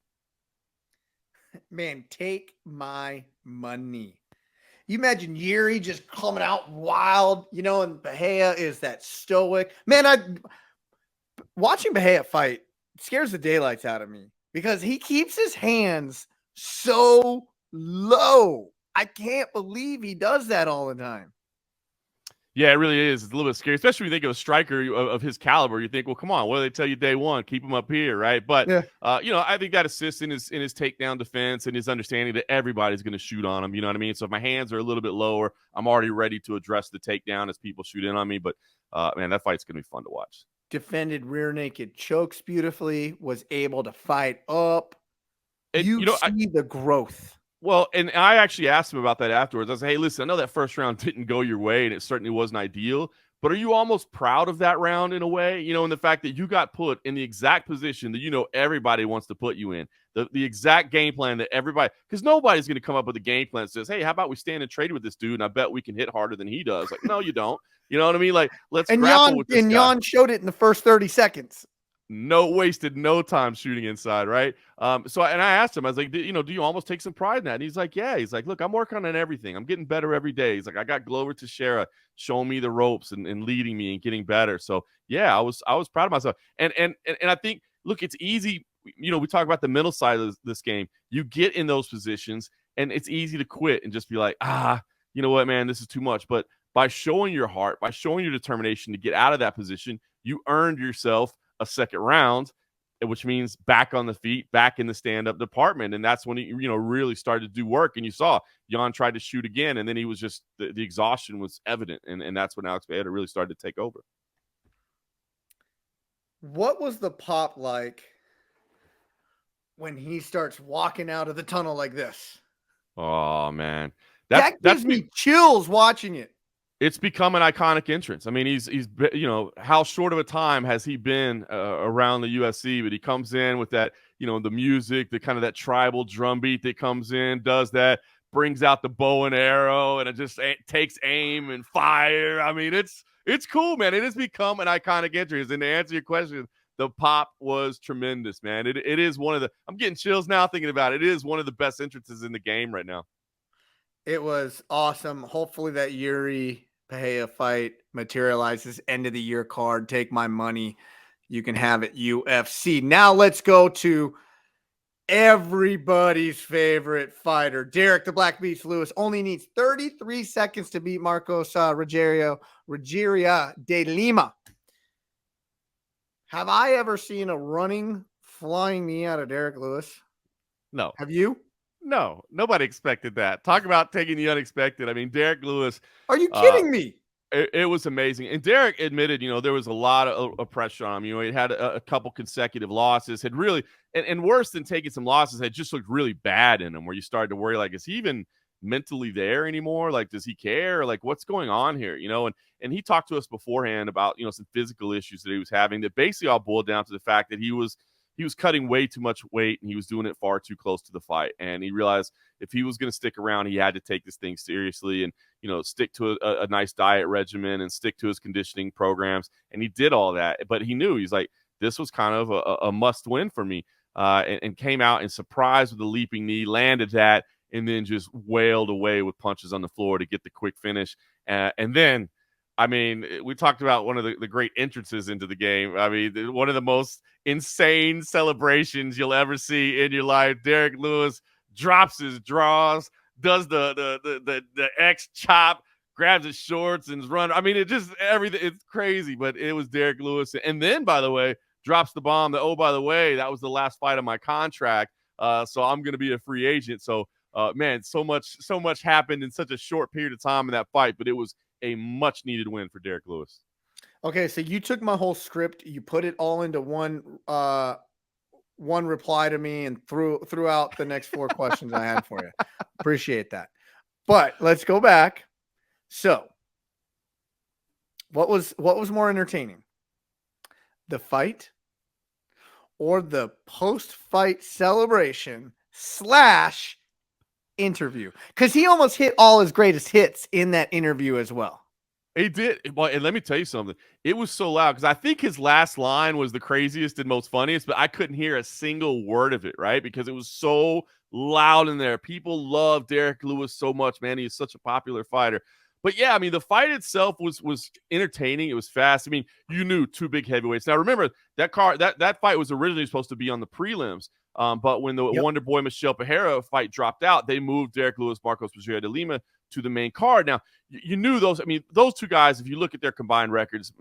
Man, take my money. You imagine Jiri just coming out wild, and Pereira is that stoic. Man, watching Pereira fight scares the daylights out of me because he keeps his hands so low. I can't believe he does that all the time. Yeah, it really is. It's a little bit scary, especially when you think of a striker of his caliber. You think, well, come on, what do they tell you day one? Keep him up here, right? But, yeah. I think that assists in his takedown defense and his understanding that everybody's going to shoot on him. You know what I mean? So if my hands are a little bit lower, I'm already ready to address the takedown as people shoot in on me. But, man, that fight's going to be fun to watch. Defended rear naked chokes beautifully, was able to fight up. And, see the growth. Well, and I actually asked him about that afterwards. I said, hey, listen, I know that first round didn't go your way, and it certainly wasn't ideal, but are you almost proud of that round in a way? In the fact that you got put in the exact position that everybody wants to put you in, the exact game plan that everybody – because nobody's going to come up with a game plan that says, hey, how about we stand and trade with this dude, and I bet we can hit harder than he does. Like, no, you don't. You know what I mean? Like, let's grapple with this guy. And Jan showed it in the first 30 seconds. Wasted no time shooting inside, right? So I asked him, I was like, do you almost take some pride in that? And he's like, yeah. He's like, look, I'm working on everything. I'm getting better every day. He's like, I got Glover Teixeira showing me the ropes and leading me and getting better. So yeah, I was proud of myself. And I think, look, it's easy. We talk about the mental side of this game. You get in those positions and it's easy to quit and just be like, you know what, man, this is too much. But by showing your heart, by showing your determination to get out of that position, you earned yourself a second round, which means back on the feet, back in the stand-up department. And that's when he, really started to do work. And you saw Jan tried to shoot again, and then he was just, the exhaustion was evident. And that's when Alex Pereira really started to take over. What was the pop like when he starts walking out of the tunnel like this? Oh, man. That gives me chills watching it. It's become an iconic entrance. I mean, he's how short of a time has he been around the UFC? But he comes in with that, the music, the kind of that tribal drum beat that comes in, does that, brings out the bow and arrow, and it just takes aim and fire. I mean, it's cool, man. It has become an iconic entrance. And to answer your question, the pop was tremendous, man. It is one of the – I'm getting chills now thinking about it. It is one of the best entrances in the game right now. It was awesome. Hopefully that Jiri Pereira fight materializes, end of the year card. Take my money. You can have it, UFC. Now let's go to everybody's favorite fighter. Derrick the Black Beast Lewis only needs 33 seconds to beat Marcos Rogeria de Lima. Have I ever seen a running, flying knee out of Derrick Lewis? No. Have you? No, nobody expected that. Talk about taking the unexpected. I mean, Derrick Lewis. Are you kidding me? It was amazing. And Derrick admitted, there was a lot of pressure on him. He had a couple consecutive losses, had really, and worse than taking some losses, had just looked really bad in him, where you started to worry, like, is he even mentally there anymore? Like, does he care? Like, what's going on here? And he talked to us beforehand about, some physical issues that he was having that basically all boiled down to the fact that he was cutting way too much weight, and he was doing it far too close to the fight. And he realized if he was going to stick around, he had to take this thing seriously and, stick to a nice diet regimen and stick to his conditioning programs. And he did all that, but he knew, he's like, this was kind of a must win for me. And came out and surprised with a leaping knee, landed that, and then just wailed away with punches on the floor to get the quick finish. And then, I mean, we talked about one of the great entrances into the game. I mean, one of the most insane celebrations you'll ever see in your life. Derrick Lewis drops his draws, does the X chop, grabs his shorts and run. I mean, it just everything. It's crazy, but it was Derrick Lewis. And then, by the way, drops the bomb that, oh, by the way, that was the last fight of my contract. So I'm going to be a free agent. So, man, so much happened in such a short period of time in that fight, but it was a much needed win for Derrick Lewis. Okay, so you took my whole script, you put it all into one reply to me, and threw out the next 4 questions I had for you. Appreciate that. But let's go back. So, what was more entertaining? The fight or the post-fight celebration / interview? Because he almost hit all his greatest hits in that interview as well. He did. Well, and let me tell you something. It was so loud because I think his last line was the craziest and most funniest, but I couldn't hear a single word of it, right? Because it was so loud in there. People love Derrick Lewis so much, man. He is such a popular fighter. But yeah, I mean, the fight itself was entertaining. It was fast. I mean, you knew 2 big heavyweights. Now remember, that fight was originally supposed to be on the prelims. But when the Wonder Boy Michelle Pereira fight dropped out, they moved Derrick Lewis, Marcos Rogeria de Lima to the main card. Now, you knew those. I mean, those 2 guys, if you look at their combined records,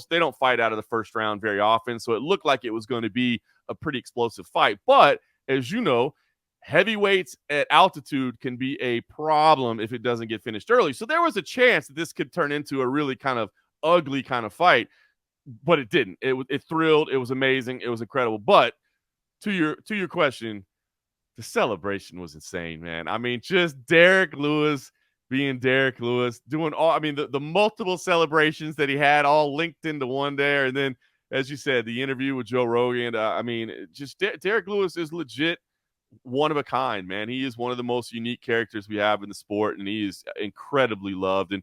they don't fight out of the first round very often. So it looked like it was going to be a pretty explosive fight. But as you know, heavyweights at altitude can be a problem if it doesn't get finished early. So there was a chance that this could turn into a really kind of ugly kind of fight, but it didn't. It thrilled. It was amazing. It was incredible. But to your question, the celebration was insane, man. I mean, just Derrick Lewis being Derrick Lewis, doing all, I mean, the multiple celebrations that he had all linked into one there. And then, as you said, the interview with Joe Rogan. I mean, just Derrick Lewis is legit one of a kind, man. He is one of the most unique characters we have in the sport, and he is incredibly loved. And,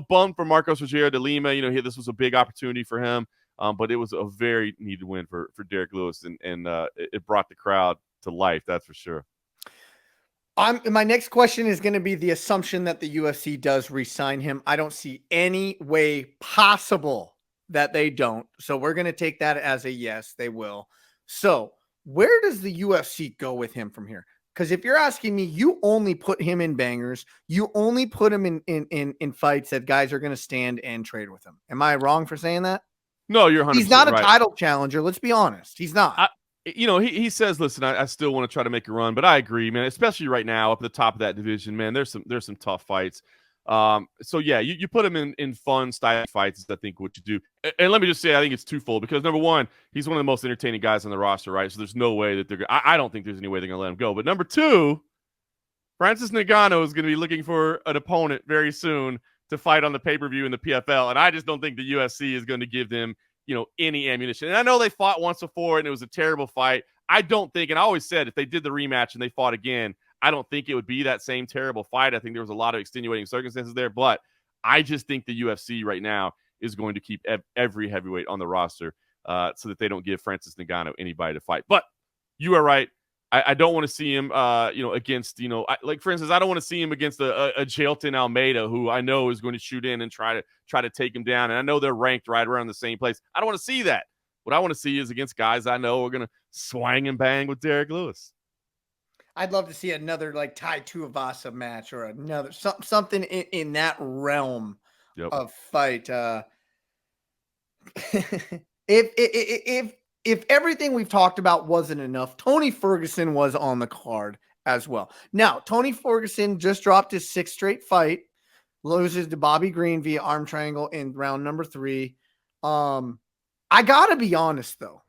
bummed for Marcos Rogeria de Lima. This was a big opportunity for him, but it was a very needed win for Derrick Lewis, and it brought the crowd to life, that's for sure. My next question is going to be the assumption that the UFC does re-sign him. I don't see any way possible that they don't. So we're going to take that as a yes, they will. So where does the UFC go with him from here? Because if you're asking me, you only put him in bangers. You only put him in fights that guys are going to stand and trade with him. Am I wrong for saying that? No, you're 100% He's not a right. title challenger. Let's be honest. He's not. He says, listen, I still want to try to make a run, but I agree, man, especially right now up at the top of that division, man, there's some tough fights. So yeah, you put him in fun style fights is I think what you do. And let me just say, I think it's twofold, because number one, he's one of the most entertaining guys on the roster, right? So there's no way that I don't think there's any way they're going to let him go. But number two, Francis Ngannou is going to be looking for an opponent very soon to fight on the pay-per-view in the PFL. And I just don't think the UFC is going to give them, any ammunition. And I know they fought once before and it was a terrible fight. I don't think, and I always said if they did the rematch and they fought again, I don't think it would be that same terrible fight. I think there was a lot of extenuating circumstances there, but I just think the UFC right now is going to keep every heavyweight on the roster so that they don't give Francis Ngannou anybody to fight. But you are right. I don't want to see him, against, like for instance, I don't want to see him against a Jailton Almeida, who I know is going to shoot in and try to take him down. And I know they're ranked right around the same place. I don't want to see that. What I want to see is against guys I know are going to swing and bang with Derrick Lewis. I'd love to see another like Tai Tuivasa match or another something in that realm of fight. If everything we've talked about wasn't enough, Tony Ferguson was on the card as well. Now, Tony Ferguson just dropped his 6th straight fight, loses to Bobby Green via arm triangle in round number 3. I gotta be honest though,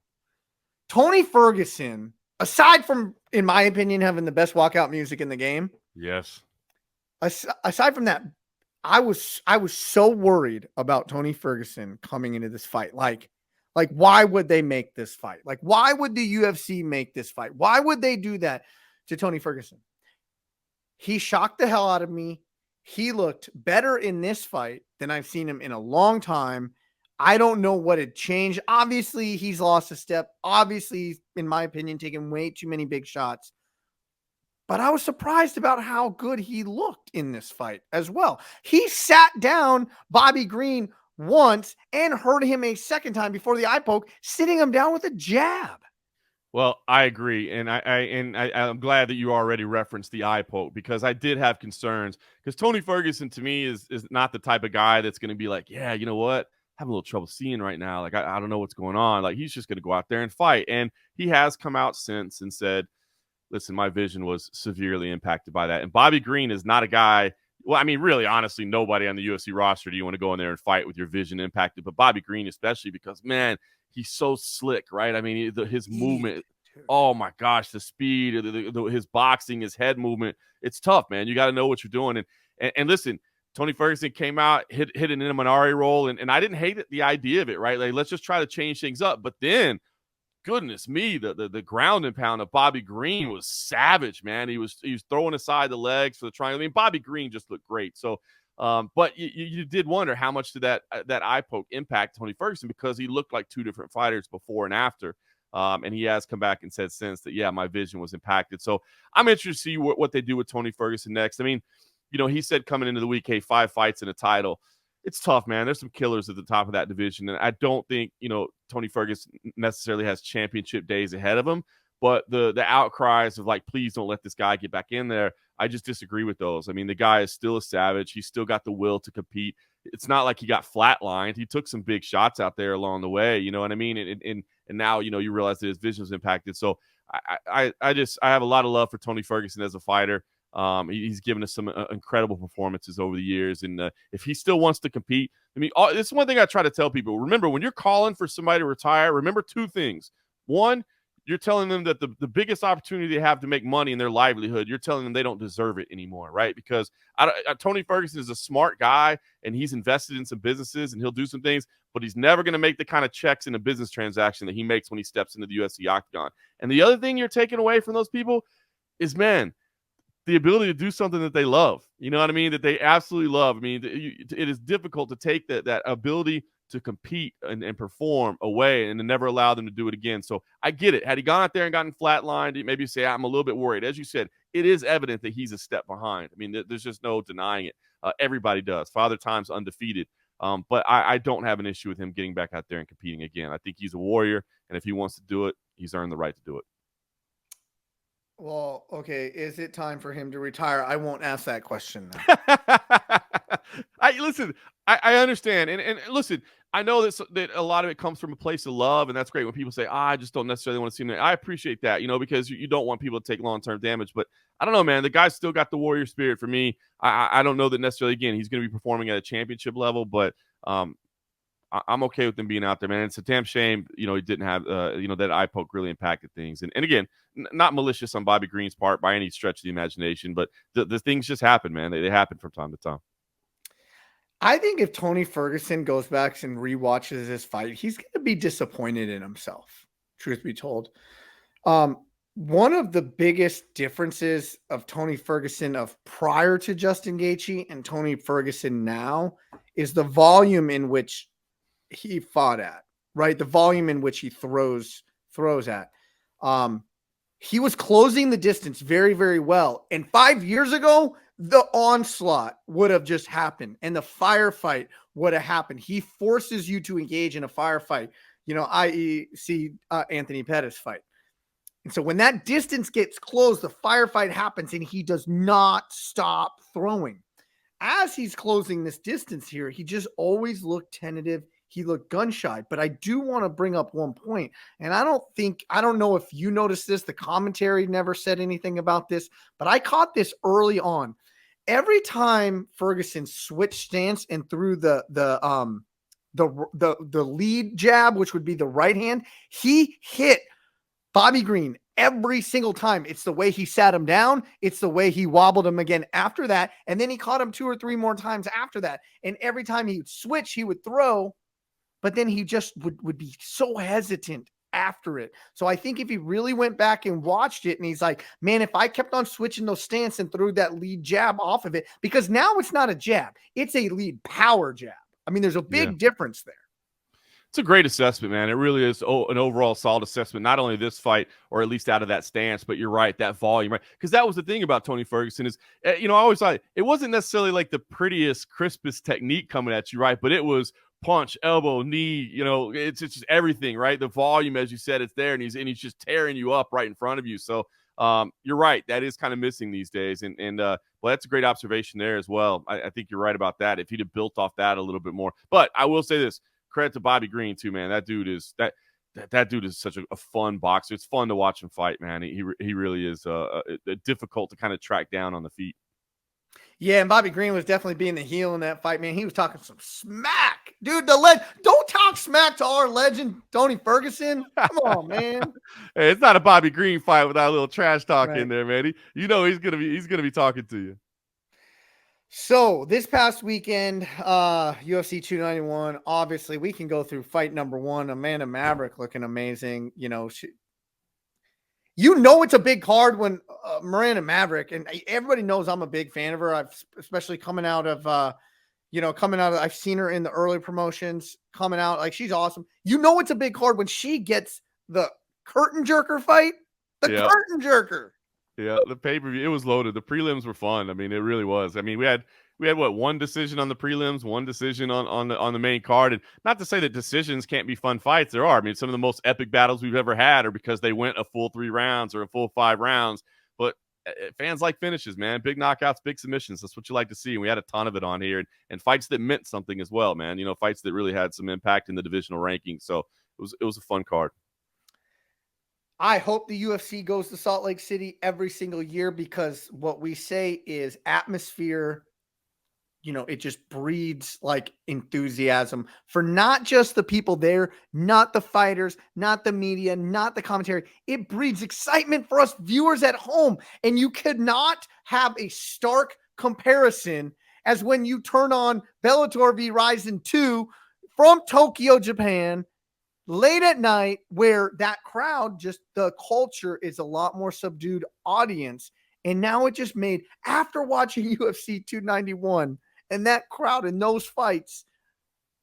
Tony Ferguson, aside from, in my opinion, having the best walkout music in the game, yes. Aside from that, I was so worried about Tony Ferguson coming into this fight. Like, why would they make this fight? Like, why would the UFC make this fight? Why would they do that to Tony Ferguson? He shocked the hell out of me. He looked better in this fight than I've seen him in a long time. I don't know what had changed. Obviously, he's lost a step. Obviously, in my opinion, taking way too many big shots. But I was surprised about how good he looked in this fight as well. He sat down Bobby Green once and hurt him a second time before the eye poke, sitting him down with a jab. Well, I agree, and I'm glad that you already referenced the eye poke, because I did have concerns, because Tony Ferguson to me is not the type of guy that's going to be like, yeah, you know what, I have a little trouble seeing right now, like I don't know what's going on. Like, he's just going to go out there and fight, and he has come out since and said, listen, my vision was severely impacted by that. And Bobby Green is not a guy. Well, I mean, really, honestly, nobody on the UFC roster do you want to go in there and fight with your vision impacted. But Bobby Green, especially, because, man, he's so slick, right? I mean, his movement, oh, my gosh, the speed, his boxing, his head movement. It's tough, man. You got to know what you're doing. And listen, Tony Ferguson came out, hit an Minari roll, and I didn't hate the idea of it, right? Like, let's just try to change things up. But then, goodness me, the ground and pound of Bobby Green was savage, man. He was throwing aside the legs for the triangle. I mean, Bobby Green just looked great. So, but you did wonder how much did that eye poke impact Tony Ferguson, because he looked like two different fighters before and after. And he has come back and said since that, yeah, my vision was impacted. So I'm interested to see what they do with Tony Ferguson next. I mean, he said coming into the week, hey, 5 fights and a title. It's tough, man. There's some killers at the top of that division. And I don't think, Tony Ferguson necessarily has championship days ahead of him. But the outcries of like, please don't let this guy get back in there, I just disagree with those. I mean, the guy is still a savage. He's still got the will to compete. It's not like he got flatlined. He took some big shots out there along the way. You know what I mean? And now, you realize that his vision was impacted. So I have a lot of love for Tony Ferguson as a fighter. He's given us some incredible performances over the years. And if he still wants to compete, I mean, this is one thing I try to tell people. Remember, when you're calling for somebody to retire, remember 2 things. One, you're telling them that the biggest opportunity they have to make money in their livelihood, you're telling them they don't deserve it anymore, right? Because Tony Ferguson is a smart guy, and he's invested in some businesses, and he'll do some things, but he's never going to make the kind of checks in a business transaction that he makes when he steps into the UFC octagon. And the other thing you're taking away from those people is, man, the ability to do something that they love, you know what I mean? That they absolutely love. I mean, it is difficult to take that ability to compete and perform away and to never allow them to do it again. So I get it. Had he gone out there and gotten flatlined, maybe say, I'm a little bit worried. As you said, it is evident that he's a step behind. I mean, there's just no denying it. Everybody does. Father Time's undefeated. But I don't have an issue with him getting back out there and competing again. I think he's a warrior, and if he wants to do it, he's earned the right to do it. Well, okay. Is it time for him to retire? I won't ask that question now. I understand. And listen, I know that a lot of it comes from a place of love, and that's great when people say, I just don't necessarily want to see him there. I appreciate that, because you don't want people to take long-term damage. But I don't know, man. The guy's still got the warrior spirit for me. I don't know that necessarily, again, he's going to be performing at a championship level, but I'm okay with him being out there, man. It's a damn shame, he didn't have, that eye poke really impacted things. And again, not malicious on Bobby Green's part by any stretch of the imagination, but the things just happen, man. They happen from time to time. I think if Tony Ferguson goes back and rewatches this fight, he's going to be disappointed in himself, truth be told. One of the biggest differences of Tony Ferguson of prior to Justin Gaethje and Tony Ferguson now is the volume in which he fought at, right? The volume in which he throws at. he was closing the distance very, very well. And 5 years ago, the onslaught would have just happened and the firefight would have happened. He forces you to engage in a firefight, i.e. see Anthony Pettis fight. And so when that distance gets closed, the firefight happens and he does not stop throwing. As he's closing this distance here, he just always looked tentative. He looked gun shy. But I do want to bring up one point, and I don't know if you noticed this. The commentary never said anything about this, but I caught this early on. Every time Ferguson switched stance and threw the lead jab, which would be the right hand, he hit Bobby Green every single time. It's the way he sat him down. It's the way he wobbled him again after that. And then he caught him 2 or 3 more times after that. And every time he would switch, he would throw, but then he just would be so hesitant after it. So I think if he really went back and watched it and he's like, man, if I kept on switching those stance and threw that lead jab off of it, because now it's not a jab, it's a lead power jab. I mean, there's a big difference there. It's a great assessment, man. It really is an overall solid assessment, not only this fight, or at least out of that stance, but you're right, that volume, right? Because that was the thing about Tony Ferguson is, I always thought it wasn't necessarily like the prettiest, crispest technique coming at you, right? But it was punch, elbow, knee, it's just everything, right? The volume, as you said, it's there, and he's just tearing you up right in front of you. So you're right, that is kind of missing these days. And well, that's a great observation there as well. I think you're right about that. If he'd have built off that a little bit more. But I will say this. Credit to Bobby Green too, man. That dude is such a fun boxer. It's fun to watch him fight, man. He really is difficult to kind of track down on the feet. Yeah, and Bobby Green was definitely being the heel in that fight, man. He was talking some smack, dude. Don't talk smack to our legend Tony Ferguson. Come on, man. Hey, it's not a Bobby Green fight without a little trash talk in there, man. He's gonna be talking to you. So this past weekend, UFC 291, obviously we can go through fight number 1, Amanda Maverick looking amazing. it's a big card when Miranda Maverick, and everybody knows I'm a big fan of her. Especially coming out of, I've seen her in the early promotions coming out. Like, she's awesome. It's a big card when she gets the curtain jerker fight, curtain jerker. Yeah, the pay-per-view, it was loaded. The prelims were fun. I mean, it really was. I mean, we had what, one decision on the prelims, one decision on the main card. And not to say that decisions can't be fun fights. There are. I mean, some of the most epic battles we've ever had are because they went a full 3 rounds or a full 5 rounds. But fans like finishes, man. Big knockouts, big submissions. That's what you like to see. And we had a ton of it on here. And fights that meant something as well, man. Fights that really had some impact in the divisional rankings. So it was a fun card. I hope the UFC goes to Salt Lake City every single year, because what we say is atmosphere, it just breeds like enthusiasm for not just the people there, not the fighters, not the media, not the commentary. It breeds excitement for us viewers at home. And you could not have a stark comparison as when you turn on Bellator v Rizin 2 from Tokyo, Japan, late at night, where that crowd, just the culture is a lot more subdued audience. And now it just made, after watching UFC 291 and that crowd in those fights,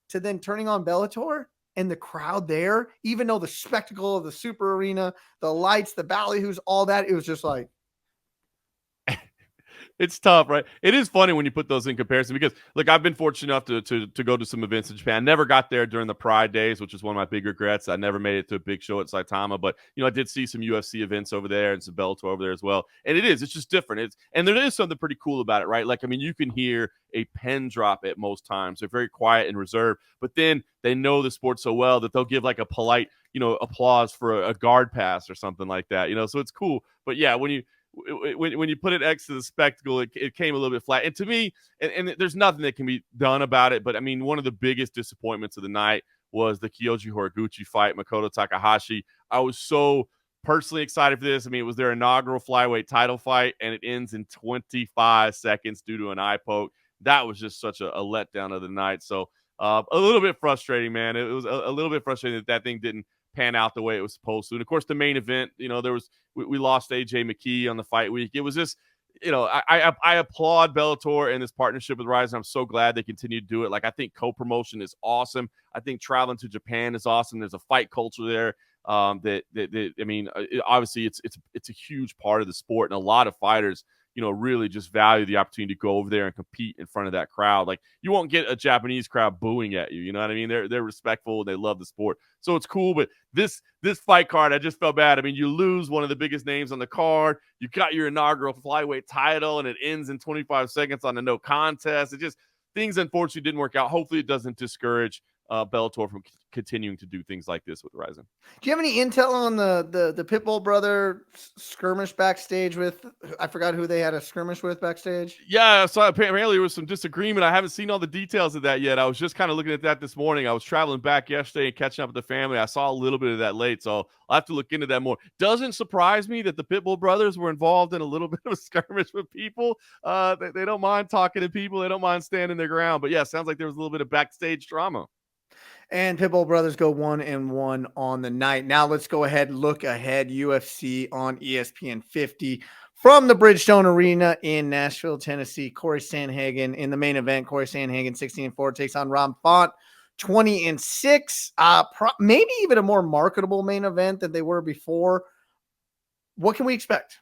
to then turning on Bellator and the crowd there, even though the spectacle of the super arena, the lights, the ballyhoos, all that, it was just like, it's tough, right? It is funny when you put those in comparison, because, look, I've been fortunate enough to go to some events in Japan. Never got there during the Pride days, which is one of my big regrets. I never made it to a big show at Saitama, but I did see some UFC events over there and some Bellator over there as well. And it's just different. And there is something pretty cool about it, right? Like, I mean, you can hear a pen drop at most times. They're very quiet and reserved, but then they know the sport so well that they'll give like a polite, applause for a guard pass or something like that. So it's cool. But yeah, when you put it next to the spectacle, it came a little bit flat. And to me, and there's nothing that can be done about it, but I mean, one of the biggest disappointments of the night was the Kyoji Horiguchi fight, Makoto Takahashi. I was so personally excited for this. I mean, it was their inaugural flyweight title fight, and it ends in 25 seconds due to an eye poke. That was just such a letdown of the night. So a little bit frustrating, man. It was a little bit frustrating that thing didn't pan out the way it was supposed to. And of course, the main event, we lost AJ McKee on the fight week. It was just, I applaud Bellator and this partnership with Rizin. I'm so glad they continue to do it. Like, I think co-promotion is awesome. I think traveling to Japan is awesome. There's a fight culture there. I mean, obviously it's a huge part of the sport, and a lot of fighters, really just value the opportunity to go over there and compete in front of that crowd. Like, you won't get a Japanese crowd booing at you. You know what I mean? They're respectful. They love the sport. So it's cool. But this fight card, I just felt bad. I mean, you lose one of the biggest names on the card. You got your inaugural flyweight title, and it ends in 25 seconds on a no contest. It just, things unfortunately didn't work out. Hopefully it doesn't discourage Bellator from continuing to do things like this with Rizin. Do you have any intel on the Pitbull brother skirmish backstage with? I forgot who they had a skirmish with backstage. Yeah, so apparently there was some disagreement. I haven't seen all the details of that yet. I was just kind of looking at that this morning. I was traveling back yesterday and catching up with the family. I saw a little bit of that late, so I'll have to look into that more. Doesn't surprise me that the Pitbull brothers were involved in a little bit of a skirmish with people. They don't mind talking to people. They don't mind standing their ground. But yeah, sounds like there was a little bit of backstage drama. And Pitbull brothers go 1-1 on the night. Now let's go ahead, look ahead. UFC on ESPN 50 from the Bridgestone Arena in Nashville, Tennessee. Corey Sandhagen in the main event. Corey Sandhagen 16-4 takes on Rob Font 20-6. Maybe even a more marketable main event than they were before. What can we expect?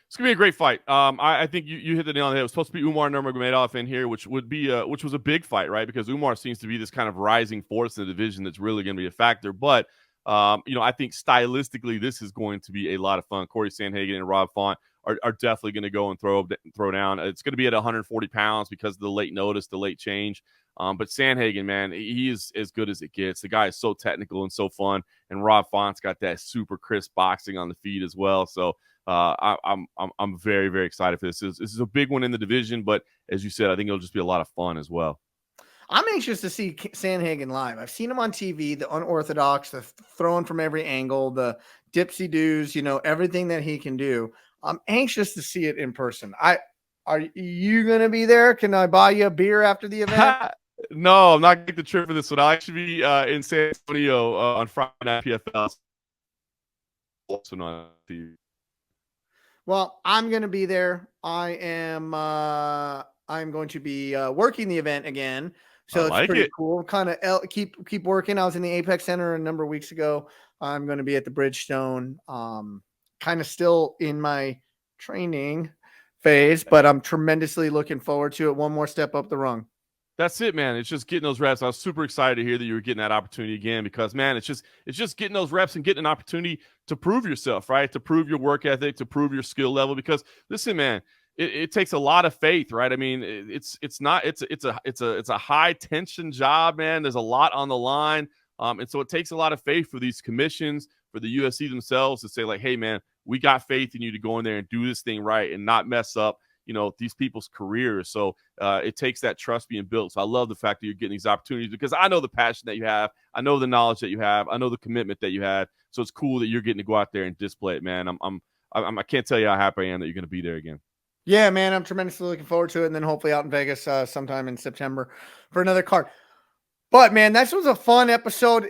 It's gonna be a great fight. I think you hit the nail on the head. It was supposed to be Umar Nurmagomedov in here, which was a big fight, right? Because Umar seems to be this kind of rising force in the division that's really going to be a factor. But I think stylistically this is going to be a lot of fun. Corey Sandhagen and Rob Font are definitely going to go and throw down. It's going to be at 140 pounds because of the late notice, the late change. But Sandhagen, man, he is as good as it gets. The guy is so technical and so fun, and Rob Font's got that super crisp boxing on the feet as well. So. I'm very, very excited for this. This is a big one in the division, but as you said, I think it'll just be a lot of fun as well. I'm anxious to see Sandhagen live. I've seen him on TV, the unorthodox, the throwing from every angle, the dipsy doos, everything that he can do. I'm anxious to see it in person. Are you going to be there? Can I buy you a beer after the event? No, I'm not going to get the trip for this one. I'll actually be in San Antonio on Friday night PFL. Also on TV. Well, I'm going to be there. I'm going to be working the event again. So it's pretty cool. Kind of keep working. I was in the Apex Center a number of weeks ago. I'm going to be at the Bridgestone. Kind of still in my training phase, but I'm tremendously looking forward to it. One more step up the rung. That's it, man. It's just getting those reps. I was super excited to hear that you were getting that opportunity again because, man, it's just getting those reps and getting an opportunity to prove yourself, right? To prove your work ethic, to prove your skill level. Because listen, man, it takes a lot of faith, right? I mean, it's a high tension job, man. There's a lot on the line, and so it takes a lot of faith for these commissions, for the UFC themselves to say like, hey, man, we got faith in you to go in there and do this thing right and not mess up these people's careers. So it takes that trust being built. So I love the fact that you're getting these opportunities because I know the passion that you have. I know the knowledge that you have. I know the commitment that you had. So it's cool that you're getting to go out there and display it, man. I can't tell you how happy I am that you're going to be there again. Yeah, man, I'm tremendously looking forward to it. And then hopefully out in Vegas sometime in September for another card. But man, this was a fun episode.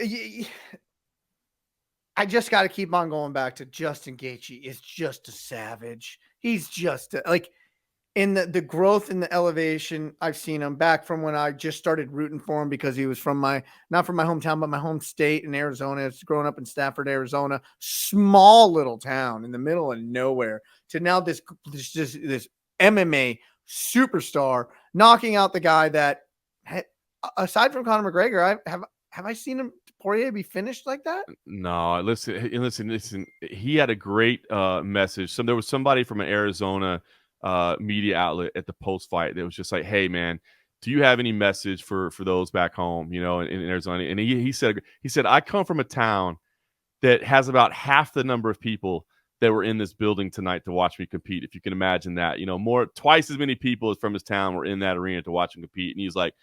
I just got to keep on going back to Justin Gaethje is just a savage. He's just in the growth and the elevation, I've seen him back from when I just started rooting for him because he was not from my hometown, but my home state in Arizona. It's growing up in Stafford, Arizona, small little town in the middle of nowhere to now this MMA superstar knocking out the guy that aside from Conor McGregor, have I seen him Poirier be finished like that? No, listen. He had a great message. There was somebody from an Arizona media outlet at the post fight that was just like, hey man, do you have any message for those back home, in Arizona? And he said, I come from a town that has about half the number of people that were in this building tonight to watch me compete. If you can imagine that, twice as many people as from his town were in that arena to watch him compete. And he's like,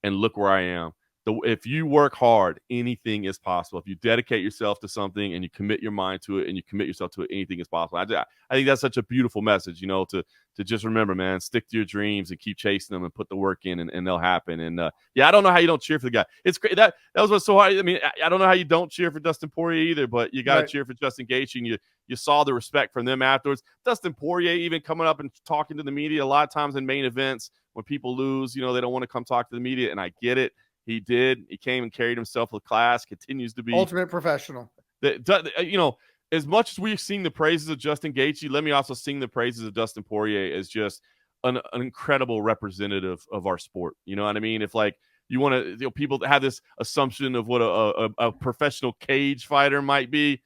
and look where I am. If you work hard, anything is possible. If you dedicate yourself to something and you commit your mind to it and you commit yourself to it, anything is possible. I think that's such a beautiful message, to just remember, man, stick to your dreams and keep chasing them and put the work in and they'll happen. And I don't know how you don't cheer for the guy. It's great. That was what's so hard. I mean, I don't know how you don't cheer for Dustin Poirier either, but you got to cheer for Justin Gaethje, and you saw the respect from them afterwards. Dustin Poirier even coming up and talking to the media a lot of times in main events when people lose, they don't want to come talk to the media, and I get it. He did. He came and carried himself with class, continues to be. Ultimate professional. as much as we've seen the praises of Justin Gaethje, let me also sing the praises of Dustin Poirier as just an incredible representative of our sport. You know what I mean? If like you want to, people have this assumption of what a professional cage fighter might be,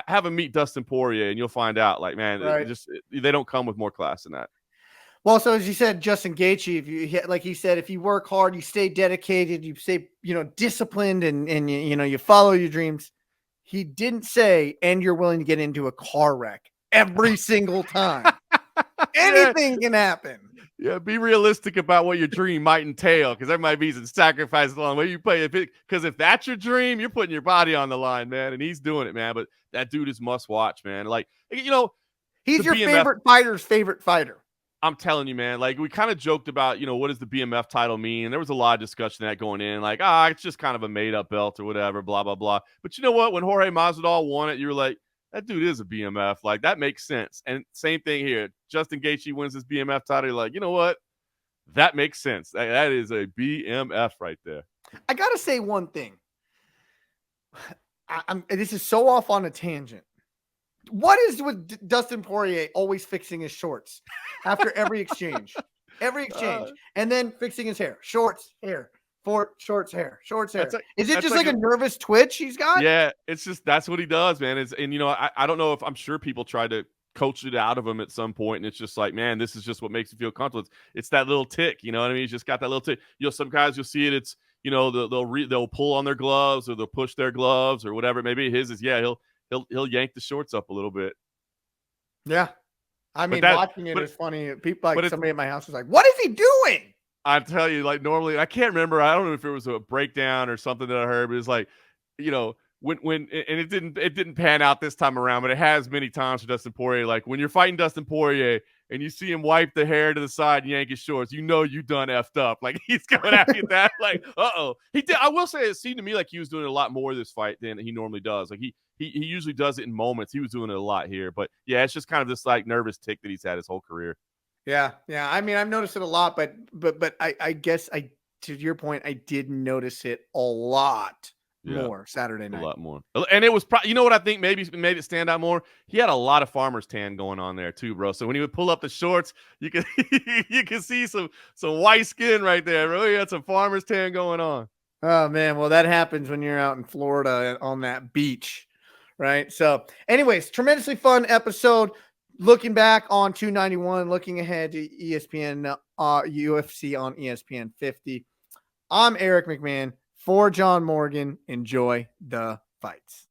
have him meet Dustin Poirier and you'll find out. Like, man, Right. they don't come with more class than that. Well, so as you said, Justin Gaethje, if you like he said, if you work hard, you stay dedicated, you stay, disciplined, and you follow your dreams. He didn't say, and you're willing to get into a car wreck every single time. Anything can happen. Yeah, be realistic about what your dream might entail, because there might be some sacrifices along the way you play. Because if that's your dream, you're putting your body on the line, man, and he's doing it, man. But that dude is must watch, man. Like, he's your BMF, favorite fighter's favorite fighter. I'm telling you, man, like we kind of joked about, what does the BMF title mean? There was a lot of discussion that going in, like, it's just kind of a made up belt or whatever, blah, blah, blah. But you know what? When Jorge Masvidal won it, you were like, that dude is a BMF. Like, that makes sense. And same thing here. Justin Gaethje wins his BMF title. You're like, you know what? That makes sense. That is a BMF right there. I got to say one thing. This is so off on a tangent. What is with Dustin Poirier always fixing his shorts after every exchange? And then fixing his hair. Shorts, hair. Shorts, hair. Is it just like a nervous twitch he's got? Yeah, it's just that's what he does, man. I don't know if I'm sure people try to coach it out of him at some point, and it's just like, man, this is just what makes you feel comfortable. It's that little tick, you know what I mean? He's just got that little tick. Some guys you'll see it. It's they'll pull on their gloves or they'll push their gloves or whatever. Maybe his is he'll yank the shorts up a little bit. Yeah. I mean, watching it is funny. People somebody at my house was like, what is he doing? I tell you, like normally, I can't remember. I don't know if it was a breakdown or something that I heard, but it's like, when it didn't pan out this time around, but it has many times for Dustin Poirier. Like when you're fighting Dustin Poirier and you see him wipe the hair to the side and yank his shorts, you done effed up. Like he's coming at you that like, he did. I will say it seemed to me like he was doing a lot more of this fight than he normally does. Like he usually does it in moments. He was doing it a lot here, but yeah, it's just kind of this like nervous tick that he's had his whole career. Yeah. I mean, I've noticed it a lot, but I guess to your point, I did notice it a lot more Saturday night. A lot more. And it was probably, what I think maybe made it stand out more? He had a lot of farmer's tan going on there too, bro. So when he would pull up the shorts, you could see some white skin right there, bro. He had some farmer's tan going on. Oh man, well that happens when you're out in Florida on that beach, right? So anyways, tremendously fun episode. Looking back on 291, looking ahead to ESPN UFC on ESPN 50. I'm Eric McMahon for John Morgan. Enjoy the fights.